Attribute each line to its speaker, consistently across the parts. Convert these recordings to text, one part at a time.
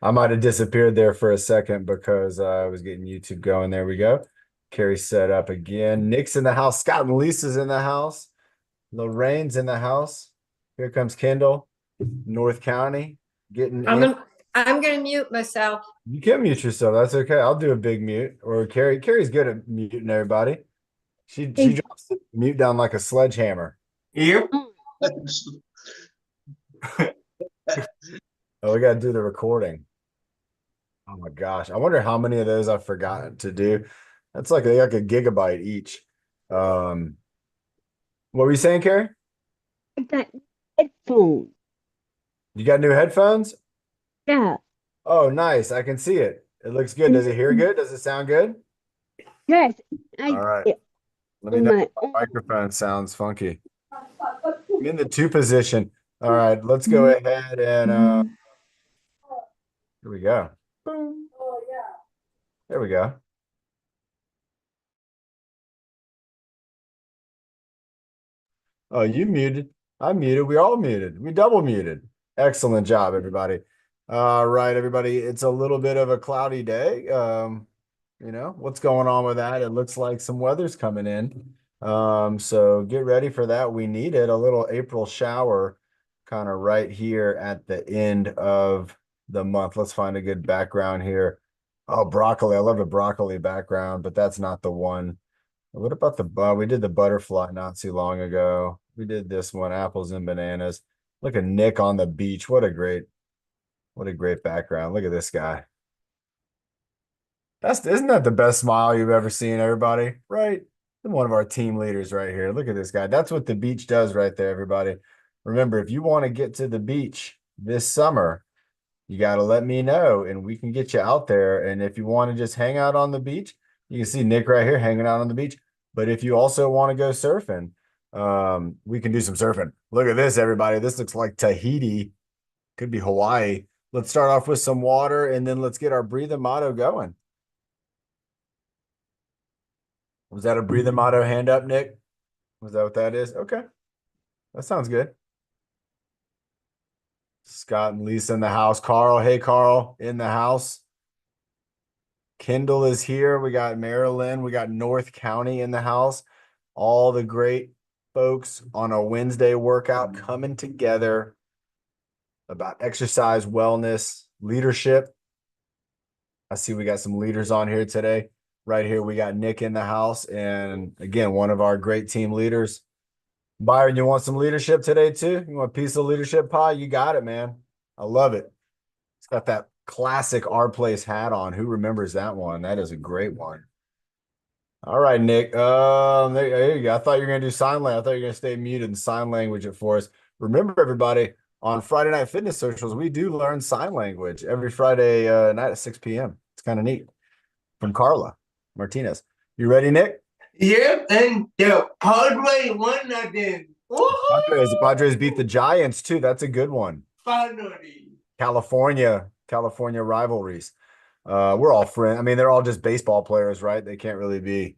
Speaker 1: I might have disappeared there for a second because I was getting YouTube going. There we go. Carrie set up again. Nick's in the house. Scott and Lisa's in the house. Lorraine's in the house. Here comes Kendall, North County, getting
Speaker 2: I'm
Speaker 1: in.
Speaker 2: gonna I'm gonna mute myself.
Speaker 1: You can mute yourself. That's okay. I'll do a big mute. Or Carrie. Carrie's good at muting everybody. She
Speaker 3: Hey,
Speaker 1: drops the mute down like a sledgehammer.
Speaker 4: Yep.
Speaker 1: Oh, we got to do the recording. Oh my gosh. I wonder how many of those I've forgotten to do. That's like a gigabyte each. What were you saying, Carrie?
Speaker 3: I got headphones.
Speaker 1: You got new headphones?
Speaker 3: Yeah.
Speaker 1: Oh, nice. I can see it. It looks good. Does it hear good? Does it sound good?
Speaker 3: Yes.
Speaker 1: All right. Let me
Speaker 3: On
Speaker 1: know
Speaker 3: my
Speaker 1: if my microphone sounds funky. I'm in the two position. All right, let's go ahead and here we go. Boom. There we go. Oh, you muted. I'm muted. We all muted. We double muted. Excellent job, everybody. All right, everybody. It's a little bit of a cloudy day. What's going on with that? It looks like some weather's coming in. So get ready for that. We needed a little April shower kind of right here at the end of the month. Let's find a good background here. Oh, broccoli. I love the broccoli background, but that's not the one. What about we did the butterfly not too long ago. We did this one, apples and bananas. Look at Nick on the beach. What a great background. Look at this guy. Isn't that the best smile you've ever seen, everybody? Right? One of our team leaders right here. Look at this guy. That's what the beach does right there, everybody. Remember, if you want to get to the beach this summer, you got to let me know and we can get you out there. And if you want to just hang out on the beach, you can see Nick right here hanging out on the beach. But if you also want to go surfing, we can do some surfing. Look at this, everybody. This looks like Tahiti. Could be Hawaii. Let's start off with some water and then let's get our breathing motto going. Was that a breathing motto hand up, Nick? Was that what that is? Okay. That sounds good. Scott and Lisa in the house. Carl, hey, Carl, in the house. Kendall is here. We got Maryland. We got North County in the house. All the great folks on a Wednesday workout coming together about exercise, wellness, leadership. I see we got some leaders on here today. Right here, we got Nick in the house. And again, one of our great team leaders. Byron, you want some leadership today too? You want a piece of leadership pie? You got it, man. I love it. It's got that classic Our Place hat on. Who remembers that one? That is a great one. All right, Nick. There you go. I thought you were gonna do sign language. I thought you were gonna stay muted and sign language it for us. Remember, everybody, on Friday Night Fitness Socials, we do learn sign language every Friday night at 6 p.m. It's kind of neat. From Carla Martinez. You ready, Nick?
Speaker 4: Yep, and the Padre won again.
Speaker 1: The Padres beat the Giants too. That's a good one.
Speaker 4: Finally.
Speaker 1: California rivalries. We're all friends. I mean, they're all just baseball players, right? They can't really be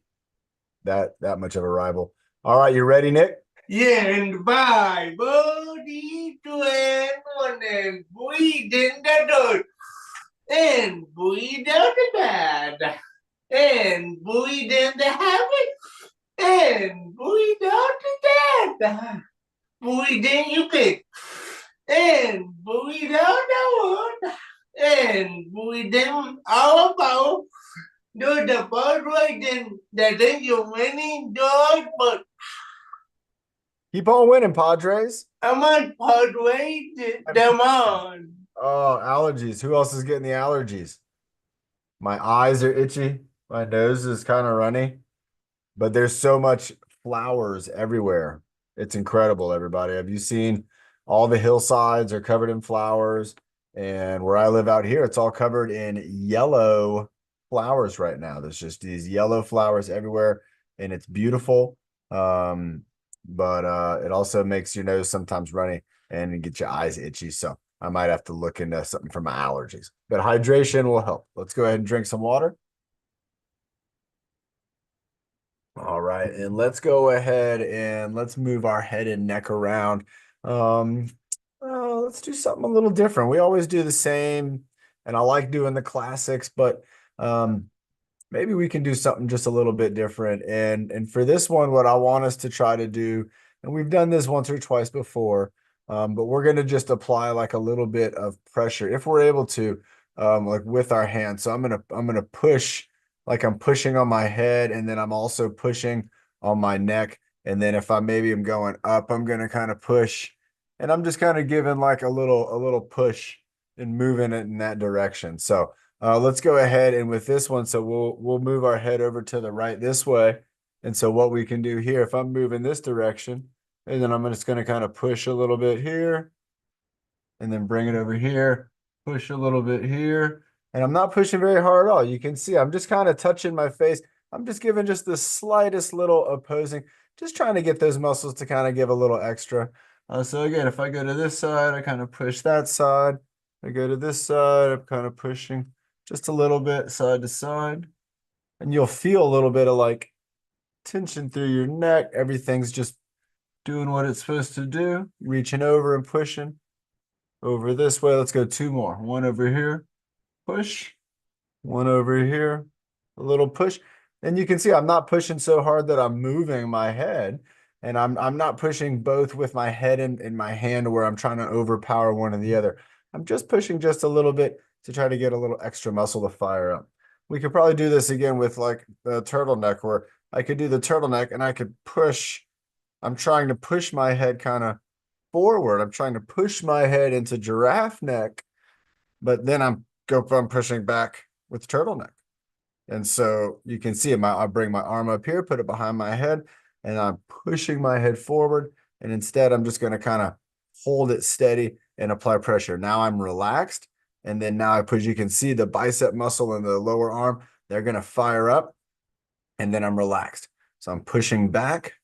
Speaker 1: that much of a rival. All right, you ready, Nick?
Speaker 4: Yeah, and bye, body to one and breathe in the dirt and breathe out the bad and breathe in the habit and breathe out the dead. Breathe in your bed and breathe out the wood and breathe in all about. Do the bird right then that then you winning dog, but
Speaker 1: Keep on winning, Padres.
Speaker 4: I'm on Padre them on.
Speaker 1: Oh, allergies. Who else is getting the allergies? My eyes are itchy. My nose is kind of runny. But there's so much flowers everywhere. It's incredible, everybody. Have you seen all the hillsides are covered in flowers? And where I live out here, it's all covered in yellow flowers right now. There's just these yellow flowers everywhere, and it's beautiful. But it also makes your nose sometimes runny and get your eyes itchy. So I might have to look into something for my allergies. But hydration will help. Let's go ahead and drink some water. All right, and let's go ahead and let's move our head and neck around. Let's do something a little different. We always do the same and I like doing the classics, but maybe we can do something just a little bit different. And for this one, what I want us to try to do, and we've done this once or twice before, but we're going to just apply like a little bit of pressure if we're able to, like with our hands. So I'm gonna push like I'm pushing on my head, and then I'm also pushing on my neck. And then if I maybe am going up, I'm gonna kind of push, and I'm just kind of giving like a little push and moving it in that direction. So let's go ahead and with this one, so we'll move our head over to the right this way. And so what we can do here, if I'm moving this direction, and then I'm just going to kind of push a little bit here, and then bring it over here, push a little bit here. And I'm not pushing very hard at all. You can see I'm just kind of touching my face. I'm just giving just the slightest little opposing, just trying to get those muscles to kind of give a little extra. So again, if I go to this side, I kind of push that side. I go to this side, I'm kind of pushing just a little bit side to side. And you'll feel a little bit of like tension through your neck. Everything's just doing what it's supposed to do, reaching over and pushing over this way. Let's go two more. One over here, push, one over here, a little push. And you can see I'm not pushing so hard that I'm moving my head. And I'm not pushing both with my head and my hand where I'm trying to overpower one or the other. I'm just pushing just a little bit to try to get a little extra muscle to fire up. We could probably do this again with like the turtleneck, where I could do the turtleneck and I could push. I'm trying to push my head kind of forward. I'm trying to push my head into giraffe neck, but then I'm pushing back with turtleneck. And so you can see I bring my arm up here, put it behind my head, and I'm pushing my head forward. And instead, I'm just going to kind of hold it steady and apply pressure. Now I'm relaxed. And then now I push, you can see the bicep muscle and the lower arm, they're going to fire up. And then I'm relaxed. So I'm pushing back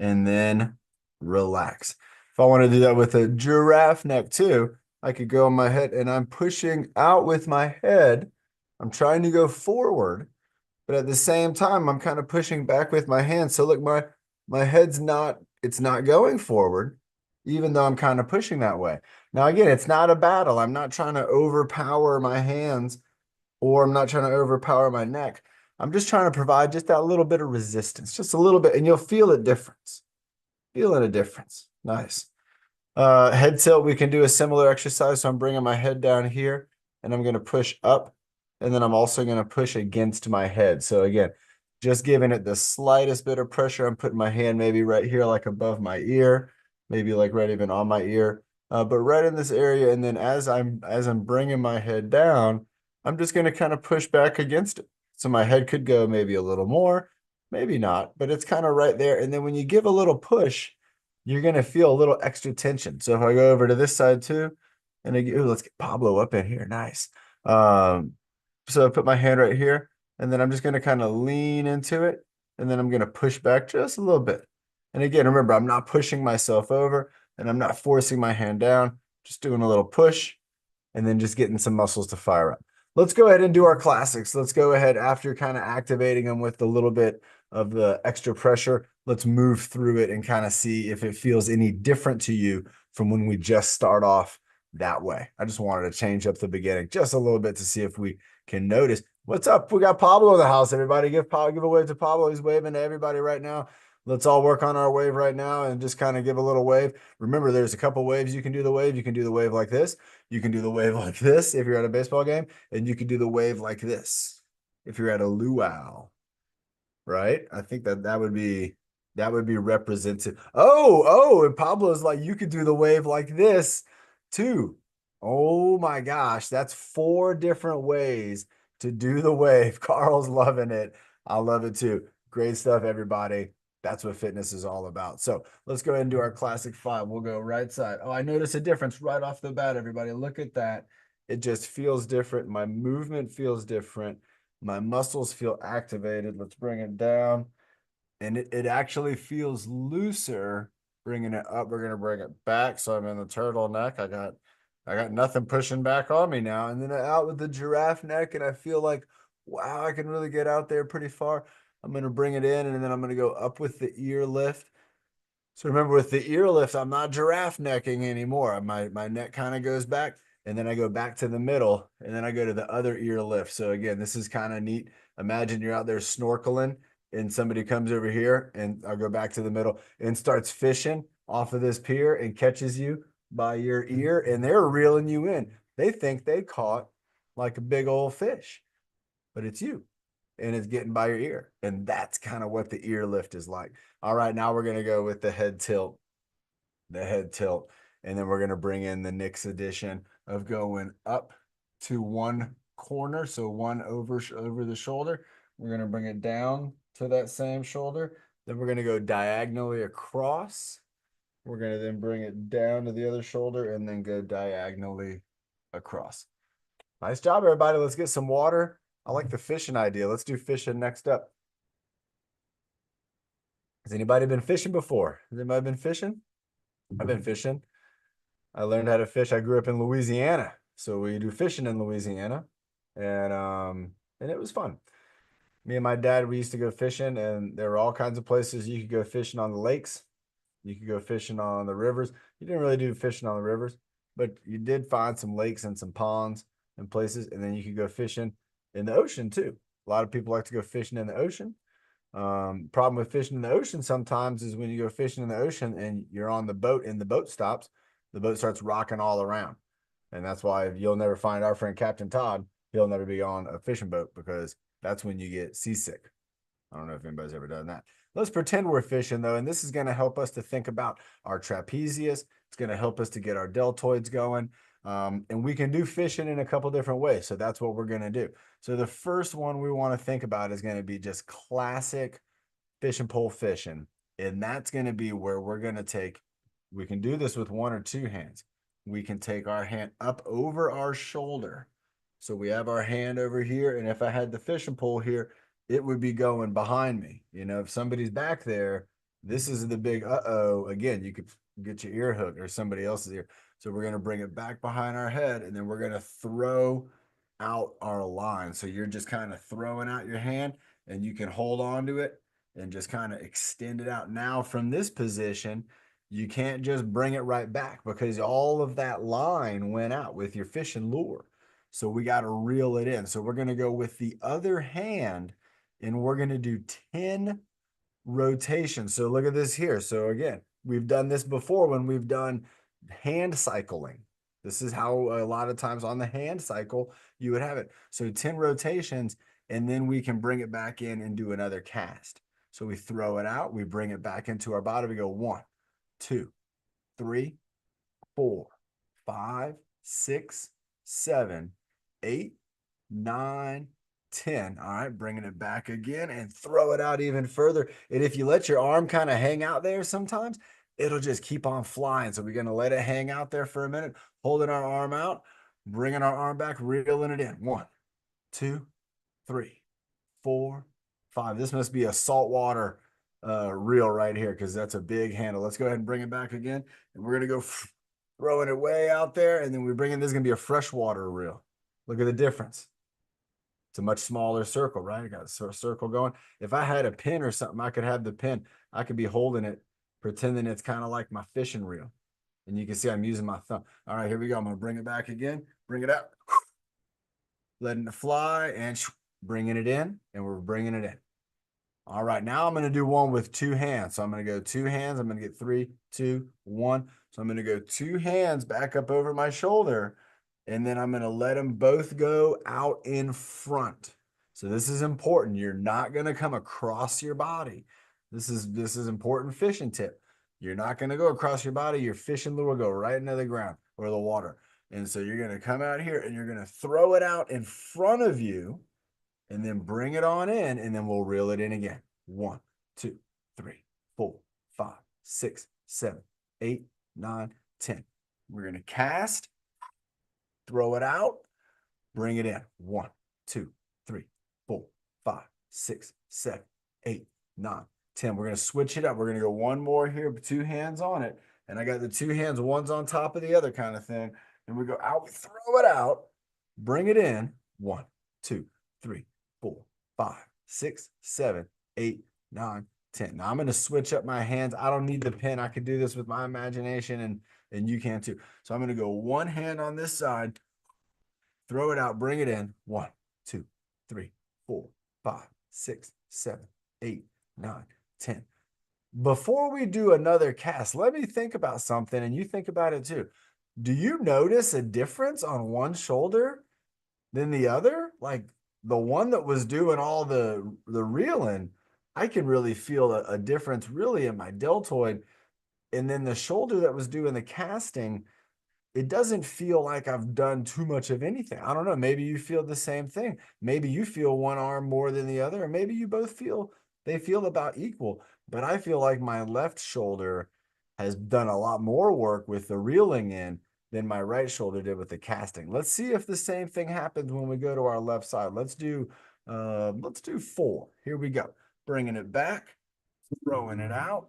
Speaker 1: and then relax. If I want to do that with a giraffe neck too, I could go on my head and I'm pushing out with my head. I'm trying to go forward, but at the same time, I'm kind of pushing back with my hands. So look, my head's it's not going forward, even though I'm kind of pushing that way. Now, again, it's not a battle. I'm not trying to overpower my hands, or I'm not trying to overpower my neck. I'm just trying to provide just that little bit of resistance, just a little bit, and you'll feel a difference. Feeling a difference. Nice. Head tilt, we can do a similar exercise. So I'm bringing my head down here, and I'm going to push up, and then I'm also going to push against my head. So again, just giving it the slightest bit of pressure. I'm putting my hand maybe right here, like above my ear, maybe like right even on my ear, but right in this area. And then as I'm bringing my head down, I'm just going to kind of push back against it. So my head could go maybe a little more, maybe not, but it's kind of right there. And then when you give a little push, you're going to feel a little extra tension. So if I go over to this side too, and let's get Pablo up in here. Nice. So I put my hand right here, and then I'm just going to kind of lean into it. And then I'm going to push back just a little bit. And again, remember, I'm not pushing myself over, and I'm not forcing my hand down, just doing a little push and then just getting some muscles to fire up. Let's go ahead and do our classics. Let's go ahead after kind of activating them with a little bit of the extra pressure. Let's move through it and kind of see if it feels any different to you from when we just start off that way. I just wanted to change up the beginning just a little bit to see if we can notice. What's up? We got Pablo in the house. Everybody give a wave to Pablo. He's waving to everybody right now. Let's all work on our wave right now and just kind of give a little wave. Remember, there's a couple waves you can do the wave. You can do the wave like this. You can do the wave like this if you're at a baseball game, and you can do the wave like this if you're at a luau, right? I think that would be representative. Oh, and Pablo's like, you could do the wave like this too. Oh my gosh, that's 4 different ways to do the wave. Carl's loving it. I love it too. Great stuff, everybody. That's what fitness is all about. So let's go ahead and do our classic 5. We'll go right side. Oh, I notice a difference right off the bat, everybody. Look at that. It just feels different. My movement feels different. My muscles feel activated. Let's bring it down. And it actually feels looser. Bringing it up, we're going to bring it back. So I'm in the turtleneck. I got nothing pushing back on me now. And then out with the giraffe neck, and I feel like, wow, I can really get out there pretty far. I'm going to bring it in, and then I'm going to go up with the ear lift. So remember, with the ear lift, I'm not giraffe necking anymore. My neck kind of goes back, and then I go back to the middle, and then I go to the other ear lift. So again, this is kind of neat. Imagine you're out there snorkeling and somebody comes over here, and I'll go back to the middle and starts fishing off of this pier and catches you by your ear, and they're reeling you in. They think they caught like a big old fish, but it's you, and it's getting by your ear. And that's kind of what the ear lift is like. All right, now we're going to go with the head tilt. The head tilt. And then we're going to bring in the Nick's edition of going up to one corner. So one over the shoulder. We're going to bring it down to that same shoulder. Then we're going to go diagonally across. We're going to then bring it down to the other shoulder and then go diagonally across. Nice job, everybody. Let's get some water. I like the fishing idea. Let's do fishing next up. Has anybody been fishing before? Has anybody been fishing? I've been fishing. I learned how to fish. I grew up in Louisiana, so we do fishing in Louisiana, and it was fun. Me and my dad, we used to go fishing, and there were all kinds of places you could go fishing on the lakes. You could go fishing on the rivers. You didn't really do fishing on the rivers, but you did find some lakes and some ponds and places, and then you could go fishing in the ocean too. A lot of people like to go fishing in the ocean. Problem with fishing in the ocean sometimes is when you go fishing in the ocean and you're on the boat and the boat stops, the boat starts rocking all around. And that's why you'll never find our friend Captain Todd. He'll never be on a fishing boat because that's when you get seasick. I don't know if anybody's ever done that. Let's pretend we're fishing though, and this is going to help us to think about our trapezius. It's going to help us to get our deltoids going. And we can do fishing in a couple different ways. So that's what we're going to do. So the first one we want to think about is going to be just classic fishing pole fishing. And that's going to be where we're going to take, we can do this with one or two hands. We can take our hand up over our shoulder. So we have our hand over here. And if I had the fishing pole here, it would be going behind me. You know, if somebody's back there, this is the big uh-oh. Again, you could get your ear hooked or somebody else's ear. So we're going to bring it back behind our head, and then we're going to throw out our line. So you're just kind of throwing out your hand, and you can hold on to it and just kind of extend it out. Now from this position, you can't just bring it right back because all of that line went out with your fishing lure. So we got to reel it in. So we're going to go with the other hand, and we're going to do 10 rotations. So look at this here. So again, we've done this before when we've done hand cycling. This is how a lot of times on the hand cycle you would have it. So 10 rotations, and then we can bring it back in and do another cast. So we throw it out, we bring it back into our body. We go 1, 2, 3, 4, 5, 6, 7, 8, 9, 10. All right, bringing it back again and throw it out even further. And if you let your arm kind of hang out there sometimes, it'll just keep on flying. So we're going to let it hang out there for a minute, holding our arm out, bringing our arm back, reeling it in. 1, 2, 3, 4, 5. This must be a saltwater reel right here because that's a big handle. Let's go ahead and bring it back again. And we're going to go throwing it way out there. And then we bring in, this is going to be a freshwater reel. Look at the difference. It's a much smaller circle, right? I got a circle going. If I had a pin or something, I could have the pin. I could be holding it, pretending it's kind of like my fishing reel. And you can see I'm using my thumb. All right, here we go. I'm going to bring it back again. Bring it out. Letting it fly and bringing it in. And we're bringing it in. All right, now I'm going to do one with two hands. So I'm going to go two hands. I'm going to get 3, 2, 1. So I'm going to go two hands back up over my shoulder. And then I'm going to let them both go out in front. So this is important. You're not going to come across your body. This is important fishing tip. You're not going to go across your body. Your fishing lure will go right into the ground or the water. And so you're going to come out here and you're going to throw it out in front of you and then bring it on in, and then we'll reel it in again. 1, 2, 3, 4, 5, 6, 7, 8, 9, 10. We're going to cast. Throw it out, bring it in. 1, 2, 3, 4, 5, 6, 7, 8, 9, 10. We're going to switch it up. We're going to go one more here, with two hands on it. And I got the two hands, one's on top of the other kind of thing. And we go out, we throw it out, bring it in. 1, 2, 3, 4, 5, 6, 7, 8, 9, 10. Now I'm going to switch up my hands. I don't need the pin. I could do this with my imagination and you can too. So I'm going to go one hand on this side, throw it out, bring it in. 1, 2, 3, 4, 5, 6, 7, 8, 9, 10. Before we do another cast, let me think about something, and you think about it too. Do you notice a difference on one shoulder than the other? Like the one that was doing all the reeling, I can really feel a difference really in my deltoid. And then the shoulder that was doing the casting, it doesn't feel like I've done too much of anything. I don't know. Maybe you feel the same thing. Maybe you feel one arm more than the other, or maybe you both feel they feel about equal. But I feel like my left shoulder has done a lot more work with the reeling in than my right shoulder did with the casting. Let's see if the same thing happens when we go to our left side. Let's do 4. Here we go. Bringing it back, throwing it out,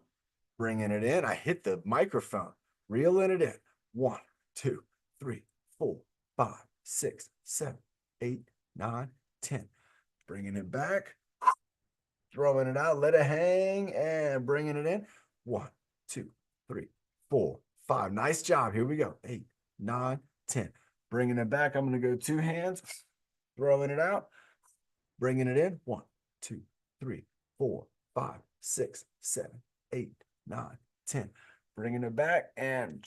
Speaker 1: bringing it in. I hit the microphone, reeling it in. 1, 2, 3, 4, 5, 6, 7, 8, 9, 10. Bringing it back, throwing it out, let it hang, and bringing it in. 1, 2, 3, 4, 5. Nice job. Here we go. 8, 9, 10. Bringing it back. I'm going to go 2 hands, throwing it out, bringing it in. 1, 2, 3, 4, 5, 6, 7, 8, 9, 10. Bringing it back and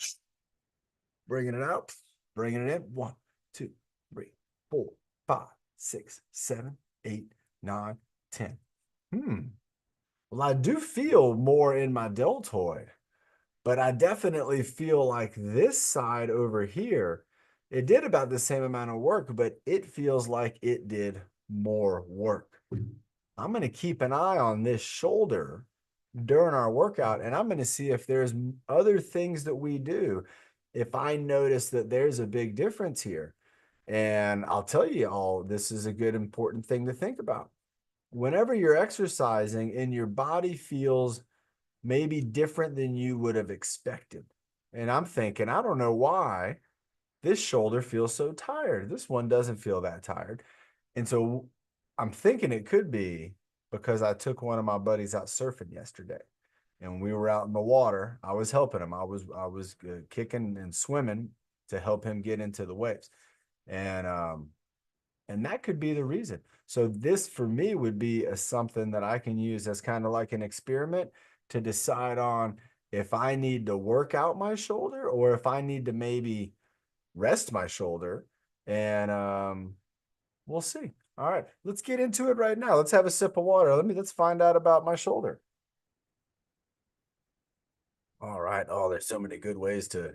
Speaker 1: bringing it out, bringing it in. 1, 2, 3, 4, 5, 6, 7, 8, 9, 10. Well, I do feel more in my deltoid, but I definitely feel like this side over here, it did about the same amount of work, but it feels like it did more work. I'm going to keep an eye on this shoulder during our workout, and I'm going to see if there's other things that we do. If I notice that there's a big difference here, and I'll tell you all, this is a good, important thing to think about. Whenever you're exercising and your body feels maybe different than you would have expected. And I'm thinking, I don't know why this shoulder feels so tired. This one doesn't feel that tired. And so I'm thinking it could be because I took one of my buddies out surfing yesterday. And when we were out in the water, I was helping him. I was kicking and swimming to help him get into the waves. And that could be the reason. So this for me would be something that I can use as kind of like an experiment to decide on if I need to work out my shoulder or if I need to maybe rest my shoulder. And we'll see. All right, let's get into it right now. Let's have a sip of water. Let's find out about my shoulder. All right. Oh, there's so many good ways to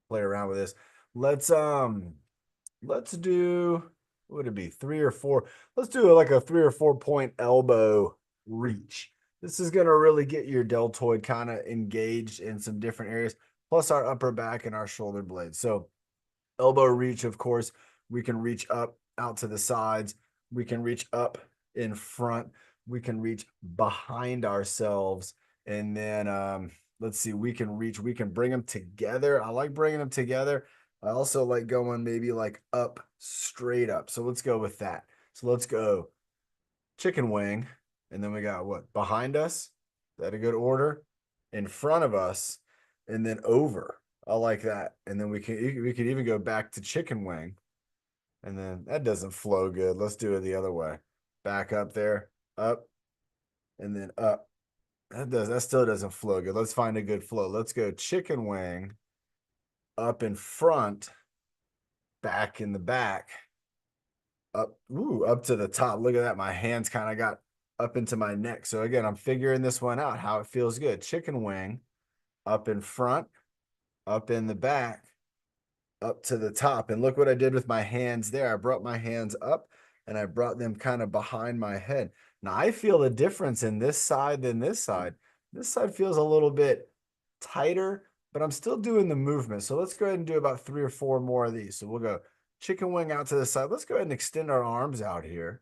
Speaker 1: play around with this. Let's do, what would it be, 3 or 4? Let's do like a 3 or 4 point elbow reach. This is going to really get your deltoid kind of engaged in some different areas, plus our upper back and our shoulder blades. So elbow reach, of course, we can reach up out to the sides. We can reach up in front. We can reach behind ourselves. And then let's see, we can bring them together. I like bringing them together. I also like going maybe like up, straight up. So let's go with that. So let's go chicken wing. And then we got what? Behind us. Is that a good order? In front of us. And then over. I like that. And then we could even go back to chicken wing. And then that doesn't flow good. Let's do it the other way. Back up there. Up. And then up. That still doesn't flow good. Let's find a good flow. Let's go chicken wing. Up in front, back in the back, up to the top. Look at that. My hands kind of got up into my neck. So again, I'm figuring this one out, how it feels good. Chicken wing, up in front, up in the back, up to the top. And look what I did with my hands there. I brought my hands up and I brought them kind of behind my head. Now I feel a difference in this side than this side. This side feels a little bit tighter, but I'm still doing the movement. So let's go ahead and do about 3 or 4 more of these. So we'll go chicken wing out to the side. Let's go ahead and extend our arms out here.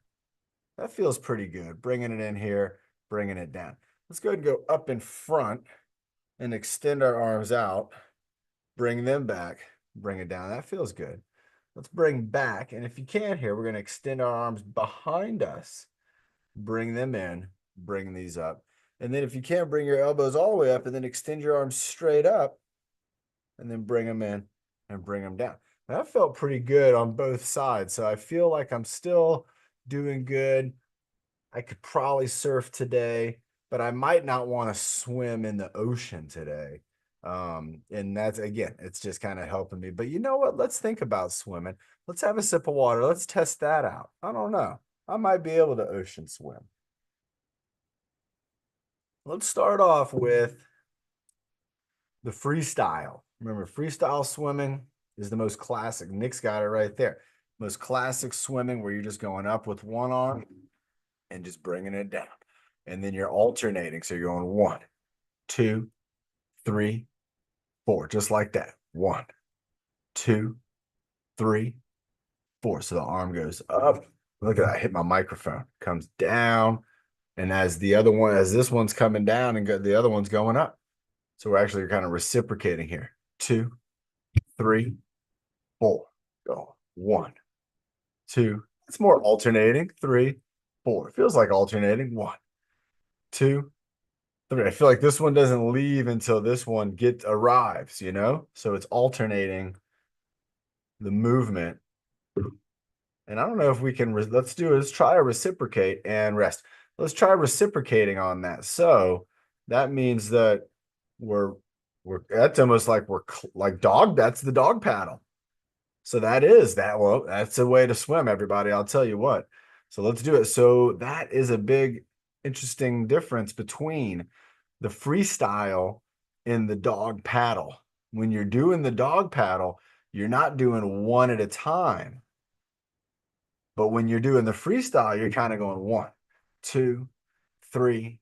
Speaker 1: That feels pretty good. Bringing it in here, bringing it down. Let's go ahead and go up in front and extend our arms out. Bring them back, bring it down. That feels good. Let's bring back. And if you can here, we're going to extend our arms behind us. Bring them in, bring these up. And then if you can't, bring your elbows all the way up and then extend your arms straight up and then bring them in and bring them down. That felt pretty good on both sides. So I feel like I'm still doing good. I could probably surf today, but I might not want to swim in the ocean today. And that's, again, it's just kind of helping me. But you know what? Let's think about swimming. Let's have a sip of water. Let's test that out. I don't know. I might be able to ocean swim. Let's start off with the freestyle. Remember, freestyle swimming is the most classic. Nick's got it right there. Most classic swimming where you're just going up with one arm and just bringing it down. And then you're alternating. So you're going 1, 2, 3, 4, just like that. 1, 2, 3, 4. So the arm goes up. Look at that. I hit my microphone. Comes down. And as this one's coming down and the other one's going up. So we're actually kind of reciprocating here. 2, 3, 4. Go. 1, 2. It's more alternating. 3, 4. It feels like alternating. 1, 2, 3. I feel like this one doesn't leave until this one arrives, you know? So it's alternating the movement. And I don't know if we can, let's try to reciprocate and rest. Let's try reciprocating on that. So that means that that's almost like that's the dog paddle. So that's a way to swim, everybody. I'll tell you what. So let's do it. So that is a big, interesting difference between the freestyle and the dog paddle. When you're doing the dog paddle, you're not doing one at a time. But when you're doing the freestyle, you're kind of going 1, 2, 3,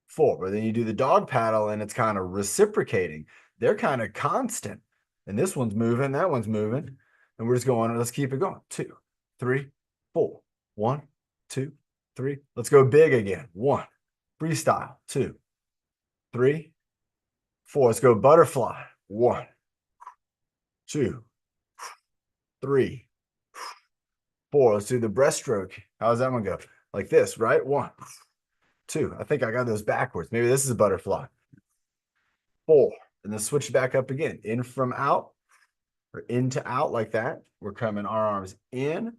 Speaker 1: 4. But then you do the dog paddle and it's kind of reciprocating. They're kind of constant. And this one's moving, that one's moving. And we're just going, let's keep it going. 2, 3, 4. 1, 2, 3. Let's go big again. 1. Freestyle. 2, 3, 4. Let's go butterfly. 1, 2, 3, 4. Let's do the breaststroke. How's that one go? Like this, right? 1, 2. I think I got those backwards. Maybe this is a butterfly. 4. And then switch back up again. In from out or into out like that. We're coming our arms in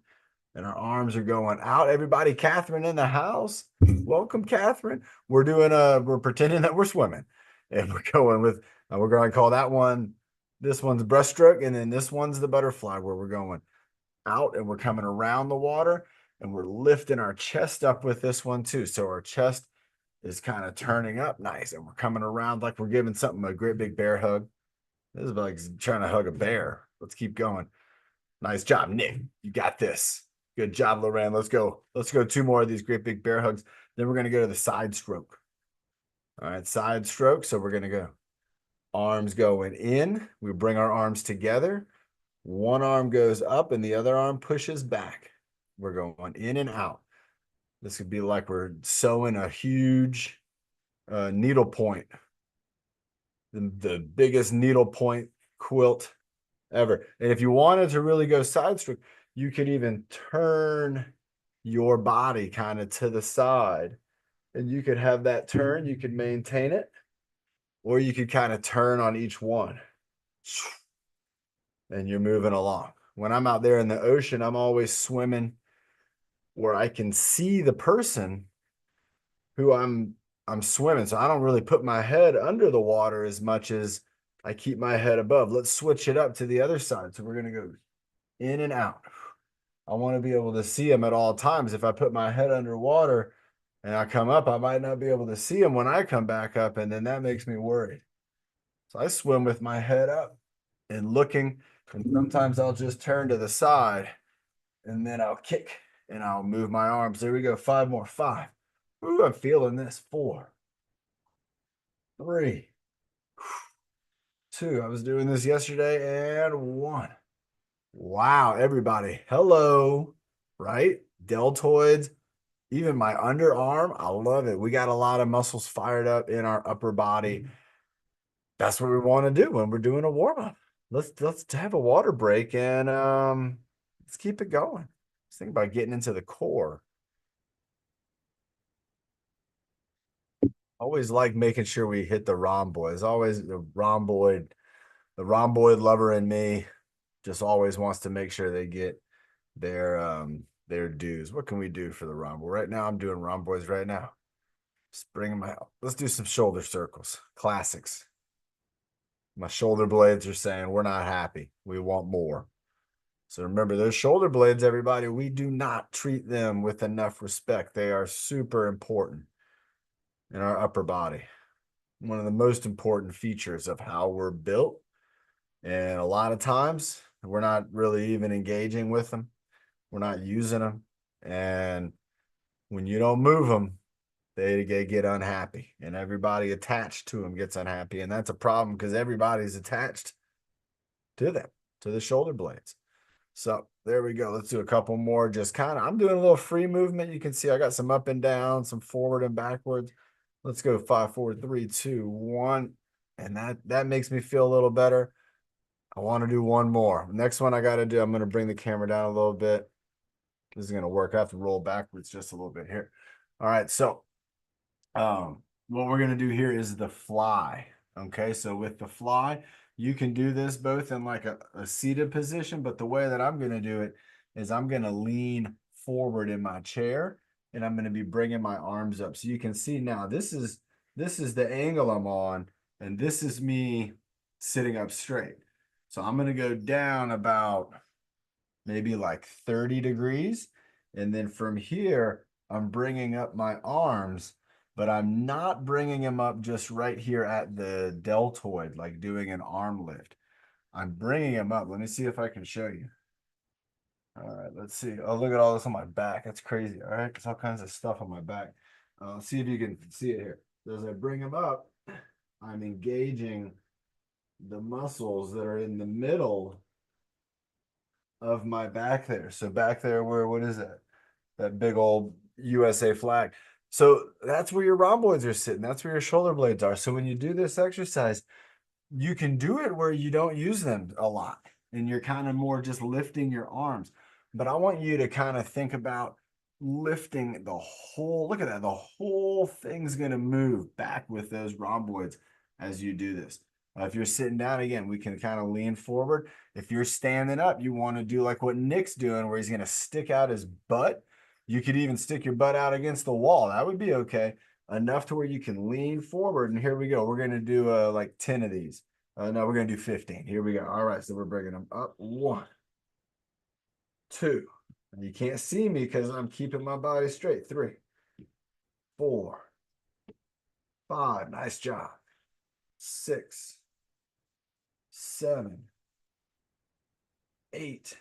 Speaker 1: and our arms are going out. Everybody, Catherine in the house. Welcome, Catherine. We're pretending that we're swimming. And we're going with, we're going to call that one, this one's breaststroke. And then this one's the butterfly where we're going out and we're coming around the water and we're lifting our chest up with this one too. So our chest is kind of turning up nice and we're coming around like we're giving something a great big bear hug. This is like trying to hug a bear. Let's keep going. Nice job, Nick. You got this. Good job, Lorraine. Let's go. Let's go 2 more of these great big bear hugs. Then we're going to go to the side stroke. All right, side stroke. So we're going to go arms going in. We bring our arms together. One arm goes up and the other arm pushes back. We're going in and out. This could be like we're sewing a huge needle point. The biggest needle point quilt ever. And if you wanted to really go side stroke, you could even turn your body kind of to the side and you could have that turn. You could maintain it, or you could kind of turn on each one and you're moving along. When I'm out there in the ocean, I'm always swimming where I can see the person who I'm swimming. So I don't really put my head under the water as much as I keep my head above. Let's switch it up to the other side. So we're going to go in and out. I want to be able to see them at all times. If I put my head underwater and I come up, I might not be able to see them when I come back up. And then that makes me worried. So I swim with my head up and looking. And sometimes I'll just turn to the side and then I'll kick and I'll move my arms. There we go. 5 more. 5. Ooh, I'm feeling this. 4, 3, 2. I was doing this yesterday and 1. Wow, everybody. Hello, right? Deltoids, even my underarm. I love it. We got a lot of muscles fired up in our upper body. That's what we want to do when we're doing a warm up. Let's have a water break and let's keep it going. Let's think about getting into the core. Always like making sure we hit the rhomboid. It's always the rhomboid the rhomboid lover in me just always wants to make sure they get their dues. What can we do for the rhomboid? Right now, I'm doing rhomboids right now. Just bring them out. Let's do some shoulder circles. Classics. My shoulder blades are saying we're not happy. We want more. So remember those shoulder blades, everybody, we do not treat them with enough respect. They are super important in our upper body. One of the most important features of how we're built. And a lot of times we're not really even engaging with them. We're not using them. And when you don't move them, they get unhappy, and everybody attached to them gets unhappy. And that's a problem because everybody's attached to them, to the shoulder blades. So there we go. Let's do a couple more. Just kind of, I'm doing a little free movement. You can see I got some up and down, some forward and backwards. Let's go 5, 4, 3, 2, 1. And that makes me feel a little better. I want to do one more. Next one I got to do, I'm going to bring the camera down a little bit. This is going to work. I have to roll backwards just a little bit here. All right. So what we're going to do here is the fly. Okay. So with the fly, you can do this both in like a seated position, but the way that I'm going to do it is I'm going to lean forward in my chair and I'm going to be bringing my arms up. So you can see now this is the angle I'm on, and this is me sitting up straight. So I'm going to go down about maybe like 30 degrees. And then from here, I'm bringing up my arms, but I'm not bringing them up just right here at the deltoid, like doing an arm lift. I'm bringing them up. Let me see if I can show you. All right, let's see. Oh, look at all this on my back. That's crazy. All right, there's all kinds of stuff on my back. See if you can see it here. As I bring them up, I'm engaging the muscles that are in the middle of my back there. So back there, what is that? That big old USA flag. So that's where your rhomboids are sitting. That's where your shoulder blades are. So when you do this exercise, you can do it where you don't use them a lot and you're kind of more just lifting your arms. But I want you to kind of think about lifting the whole, look at that, the whole thing's going to move back with those rhomboids as you do this. If you're sitting down, again, we can kind of lean forward. If you're standing up, you want to do like what Nick's doing, where he's going to stick out his butt. You could even stick your butt out against the wall. That would be okay. Enough to where you can lean forward. And here we go. We're going to do like 10 of these. No, we're going to do 15. Here we go. All right. So we're bringing them up. 1, 2. And you can't see me because I'm keeping my body straight. 3, 4, 5. Nice job. 6, 7, 8,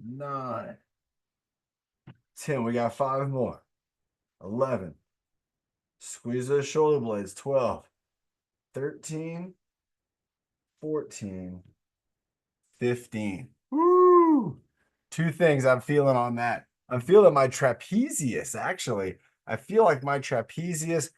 Speaker 1: 9, 10. We got 5 more. 11. Squeeze those shoulder blades. 12, 13, 14, 15. Woo! 2 things I'm feeling on that. I'm feeling my trapezius, actually. I feel like my trapezius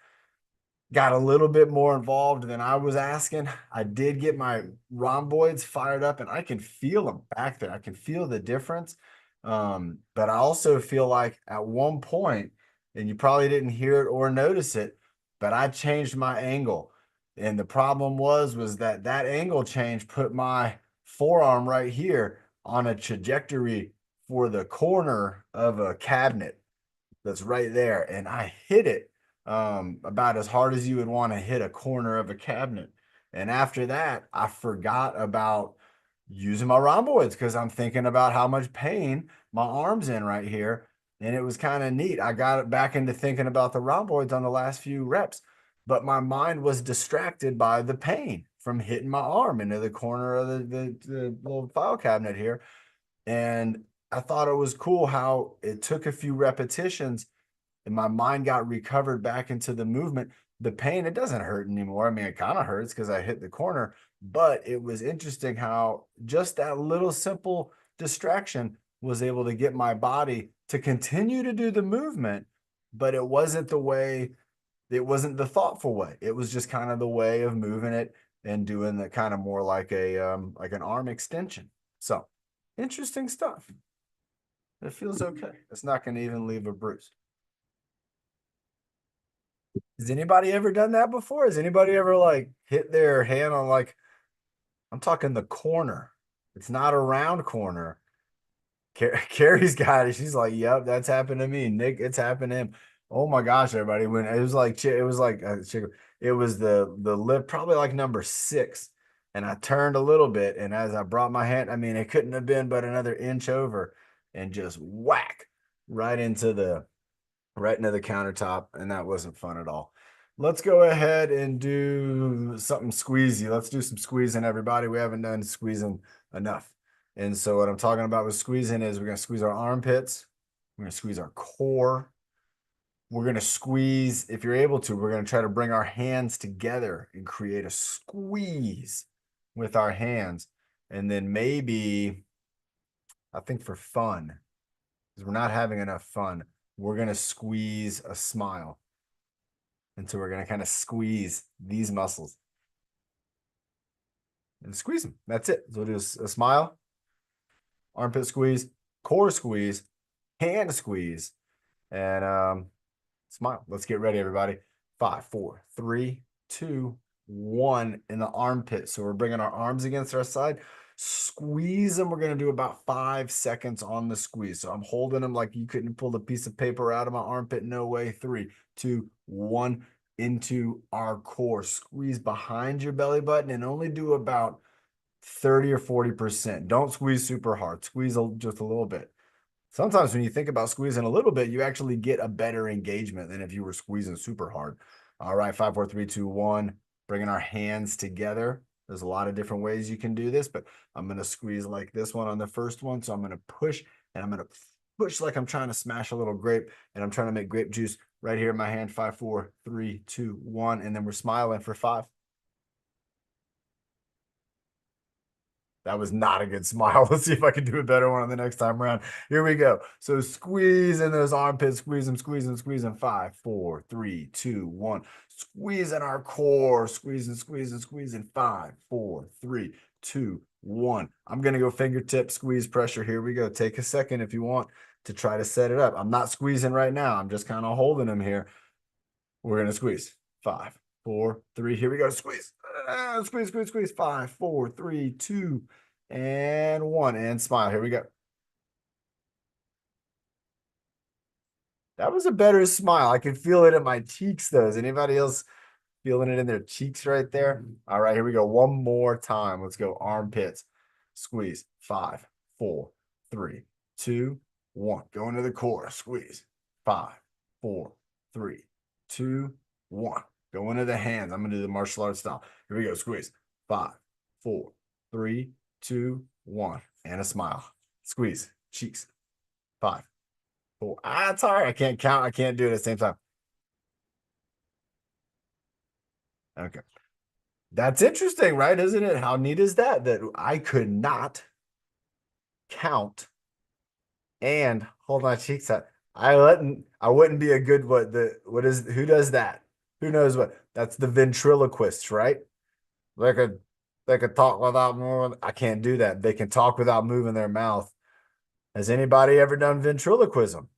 Speaker 1: got a little bit more involved than I was asking. I did get my rhomboids fired up and I can feel them back there. I can feel the difference. But I also feel like at one point, and you probably didn't hear it or notice it, but I changed my angle. And the problem was that angle change put my forearm right here on a trajectory for the corner of a cabinet that's right there. And I hit it about as hard as you would want to hit a corner of a cabinet. And after that, I forgot about using my rhomboids because I'm thinking about how much pain my arm's in right here. And it was kind of neat. I got it back into thinking about the rhomboids on the last few reps, but my mind was distracted by the pain from hitting my arm into the corner of the little file cabinet here. And I thought it was cool how it took a few repetitions and my mind got recovered back into the movement. The pain, it doesn't hurt anymore. I mean, it kind of hurts because I hit the corner, but it was interesting how just that little simple distraction was able to get my body to continue to do the movement, but it wasn't the thoughtful way. It was just kind of the way of moving it and doing the kind of more like an arm extension. So interesting stuff. It feels okay. It's not going to even leave a bruise. Has anybody ever done that before? Has anybody ever like hit their hand on like I'm talking the corner. It's not a round corner. Carrie's got it. She's like, "Yep, that's happened to me." Nick, it's happened to him. Oh my gosh, everybody! When it was like, it was the lip, probably like number 6, and I turned a little bit, and as I brought my hand, I mean, it couldn't have been but another inch over, and just whack right into the countertop, and that wasn't fun at all. Let's go ahead and do something squeezy. Let's do some squeezing, everybody. We haven't done squeezing enough. And so what I'm talking about with squeezing is we're going to squeeze our armpits. We're going to squeeze our core. We're going to squeeze, if you're able to, we're going to try to bring our hands together and create a squeeze with our hands. And then maybe, I think for fun, because we're not having enough fun, we're going to squeeze a smile. And so we're going to kind of squeeze these muscles and squeeze them. That's it. So we'll do a smile, armpit squeeze, core squeeze, hand squeeze, and smile. Let's get ready, everybody. 5, 4, 3, 2, 1 in the armpit. So we're bringing our arms against our side. Squeeze them. We're going to do about 5 seconds on the squeeze. So I'm holding them like you couldn't pull a piece of paper out of my armpit. No way. 3, 2, 1 into our core. Squeeze behind your belly button and only do about 30 or 40%. Don't squeeze super hard. Squeeze just a little bit. Sometimes when you think about squeezing a little bit, you actually get a better engagement than if you were squeezing super hard. All right, 5, 4, 3, 2, 1. Bringing our hands together. There's a lot of different ways you can do this, but I'm going to squeeze like this one on the first one. So I'm going to push, and I'm going to push like I'm trying to smash a little grape, and I'm trying to make grape juice right here in my hand. 5, 4, 3, 2, 1. And then we're smiling for 5. That was not a good smile. Let's see if I can do a better one on the next time around. Here we go. So squeeze in those armpits, squeeze them, squeeze them, squeeze them. 5, 4, 3, 2, 1. Squeeze in our core, squeezing, squeezing, squeezing. 5, 4, 3, 2, 1. I'm going to go fingertip squeeze pressure. Here we go. Take a second if you want to try to set it up. I'm not squeezing right now. I'm just kind of holding them here. We're going to squeeze. 5, 4, 3. Here we go. Squeeze. Squeeze, squeeze, squeeze. 5, 4, 3, 2, and 1. And smile. Here we go. That was a better smile. I can feel it in my cheeks, though. Is anybody else feeling it in their cheeks right there? All right, here we go. One more time. Let's go. Armpits. Squeeze. 5, 4, 3, 2, 1. Go into the core. Squeeze. 5, 4, 3, 2, 1. Go into the hands. I'm going to do the martial arts style. Here we go. Squeeze. 5, 4, 3, 2, 1. And a smile. Squeeze. Cheeks. 5, 4. It's all right. I can't count. I can't do it at the same time. Okay. That's interesting, right? Isn't it? How neat is that? That I could not count and hold my cheeks up. I wouldn't be a good who does that? Who knows what? That's the ventriloquists, right? They could talk without moving. I can't do that. They can talk without moving their mouth. Has anybody ever done ventriloquism?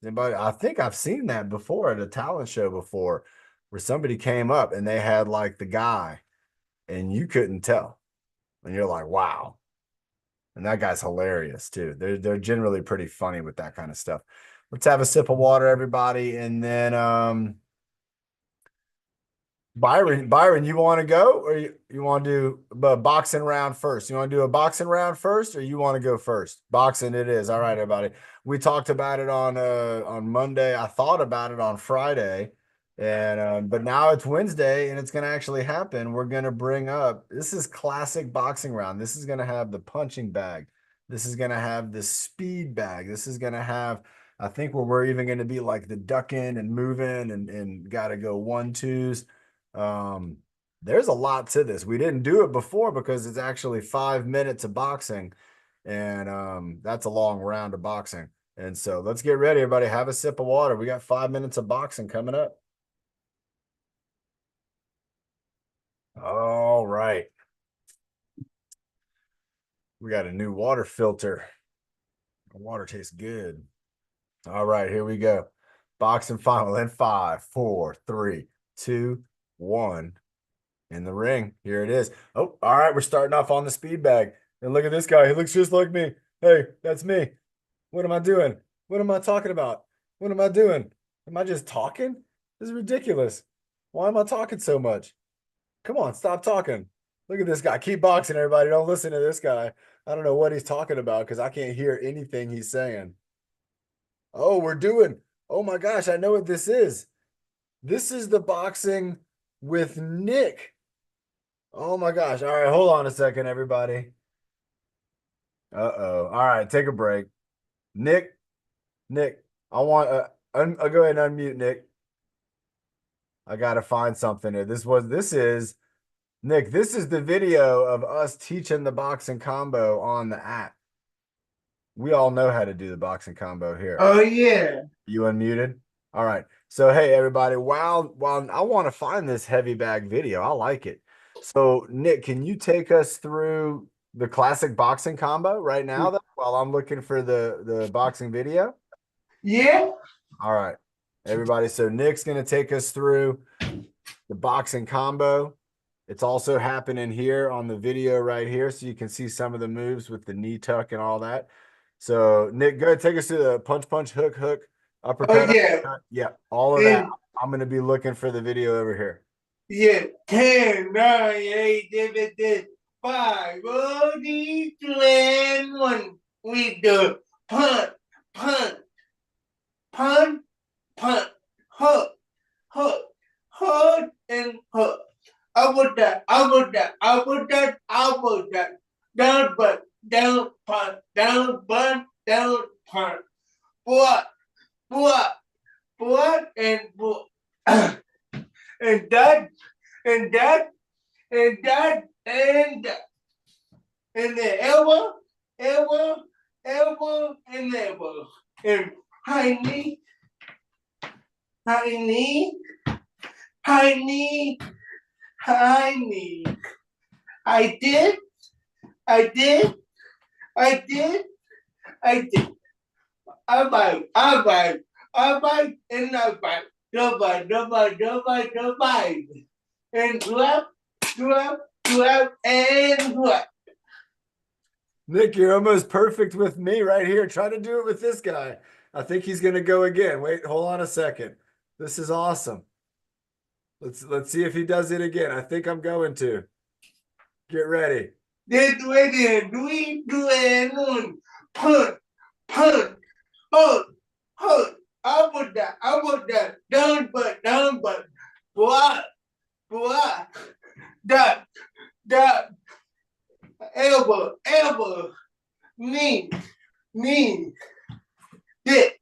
Speaker 1: Anybody? I think I've seen that before at a talent show before, where somebody came up and they had like the guy, and you couldn't tell, and you're like, wow. And that guy's hilarious too. They're generally pretty funny with that kind of stuff. Let's have a sip of water, everybody, and then Byron, you want to go, or you want to do a boxing round first? You want to do a boxing round first, or you want to go first? Boxing it is. All right, everybody. We talked about it on Monday. I thought about it on Friday, and but now it's Wednesday, and it's going to actually happen. We're going to bring up, this is classic boxing round. This is going to have the punching bag. This is going to have the speed bag. This is going to have, I think, where we're even going to be like the ducking and moving and got to go 1-2s. There's a lot to this. We didn't do it before because it's actually 5 minutes of boxing, and that's a long round of boxing. And so let's get ready, everybody. Have a sip of water. We got 5 minutes of boxing coming up. All right. We got a new water filter. The water tastes good. All right, here we go. Boxing final in 5, 4, 3, 2, 1. In the ring. Here it is. Oh, all right. We're starting off on the speed bag. And look at this guy. He looks just like me. Hey, that's me. What am I doing? What am I talking about? What am I doing? Am I just talking? This is ridiculous. Why am I talking so much? Come on, stop talking. Look at this guy. Keep boxing, everybody. Don't listen to this guy. I don't know what he's talking about because I can't hear anything he's saying. Oh, we're doing. Oh my gosh, I know what this is. This is the boxing with Nick. Oh my gosh. All right, hold on a second, everybody. Uh-oh. All right, take a break. Nick, I want I'll go ahead and unmute Nick. I gotta find something here. This is Nick, this is the video of us teaching the boxing combo on the app. We all know how to do the boxing combo here.
Speaker 4: Oh yeah.
Speaker 1: You unmuted? All right. So hey everybody, while I want to find this heavy bag video, I like it. So Nick, can you take us through the classic boxing combo right now though, while I'm looking for the boxing video?
Speaker 4: Yeah.
Speaker 1: All right. Everybody, so Nick's going to take us through the boxing combo. It's also happening here on the video right here, so you can see some of the moves with the knee tuck and all that. So Nick, go ahead, take us to the punch, punch, hook, hook, uppercut.
Speaker 4: Oh yeah.
Speaker 1: Uppercut. Yeah, all of that. I'm going to be looking for the video over here.
Speaker 4: Yeah. 10, 9, 8, 7, 5, 4, 3, 2, and 1. We do punch, punch, punch, punch, hook, hook, hook, and hook. Up that, up that, up that, up that. Down, but down, punch, down, but down, punch. What, and what, and that, and that, and that, and that. And the elbow, elbow, elbow, and elbow. And high knee, high knee, high knee, high knee. I did. I did. I did. I did. I bite. I bite. I bite and I bite. Don't bite. Don't bite. Don't bite. Don't bite. And grab, grab, grab, and grab.
Speaker 1: Nick, you're almost perfect with me right here. Try to do it with this guy. I think he's going to go again. Wait, hold on a second. This is awesome. Let's see if he does it again. I think I'm going to. Get ready.
Speaker 4: Then we do it on punch, punch, hook, hook. I put that, down, but, block, that, elbow, knee, dip.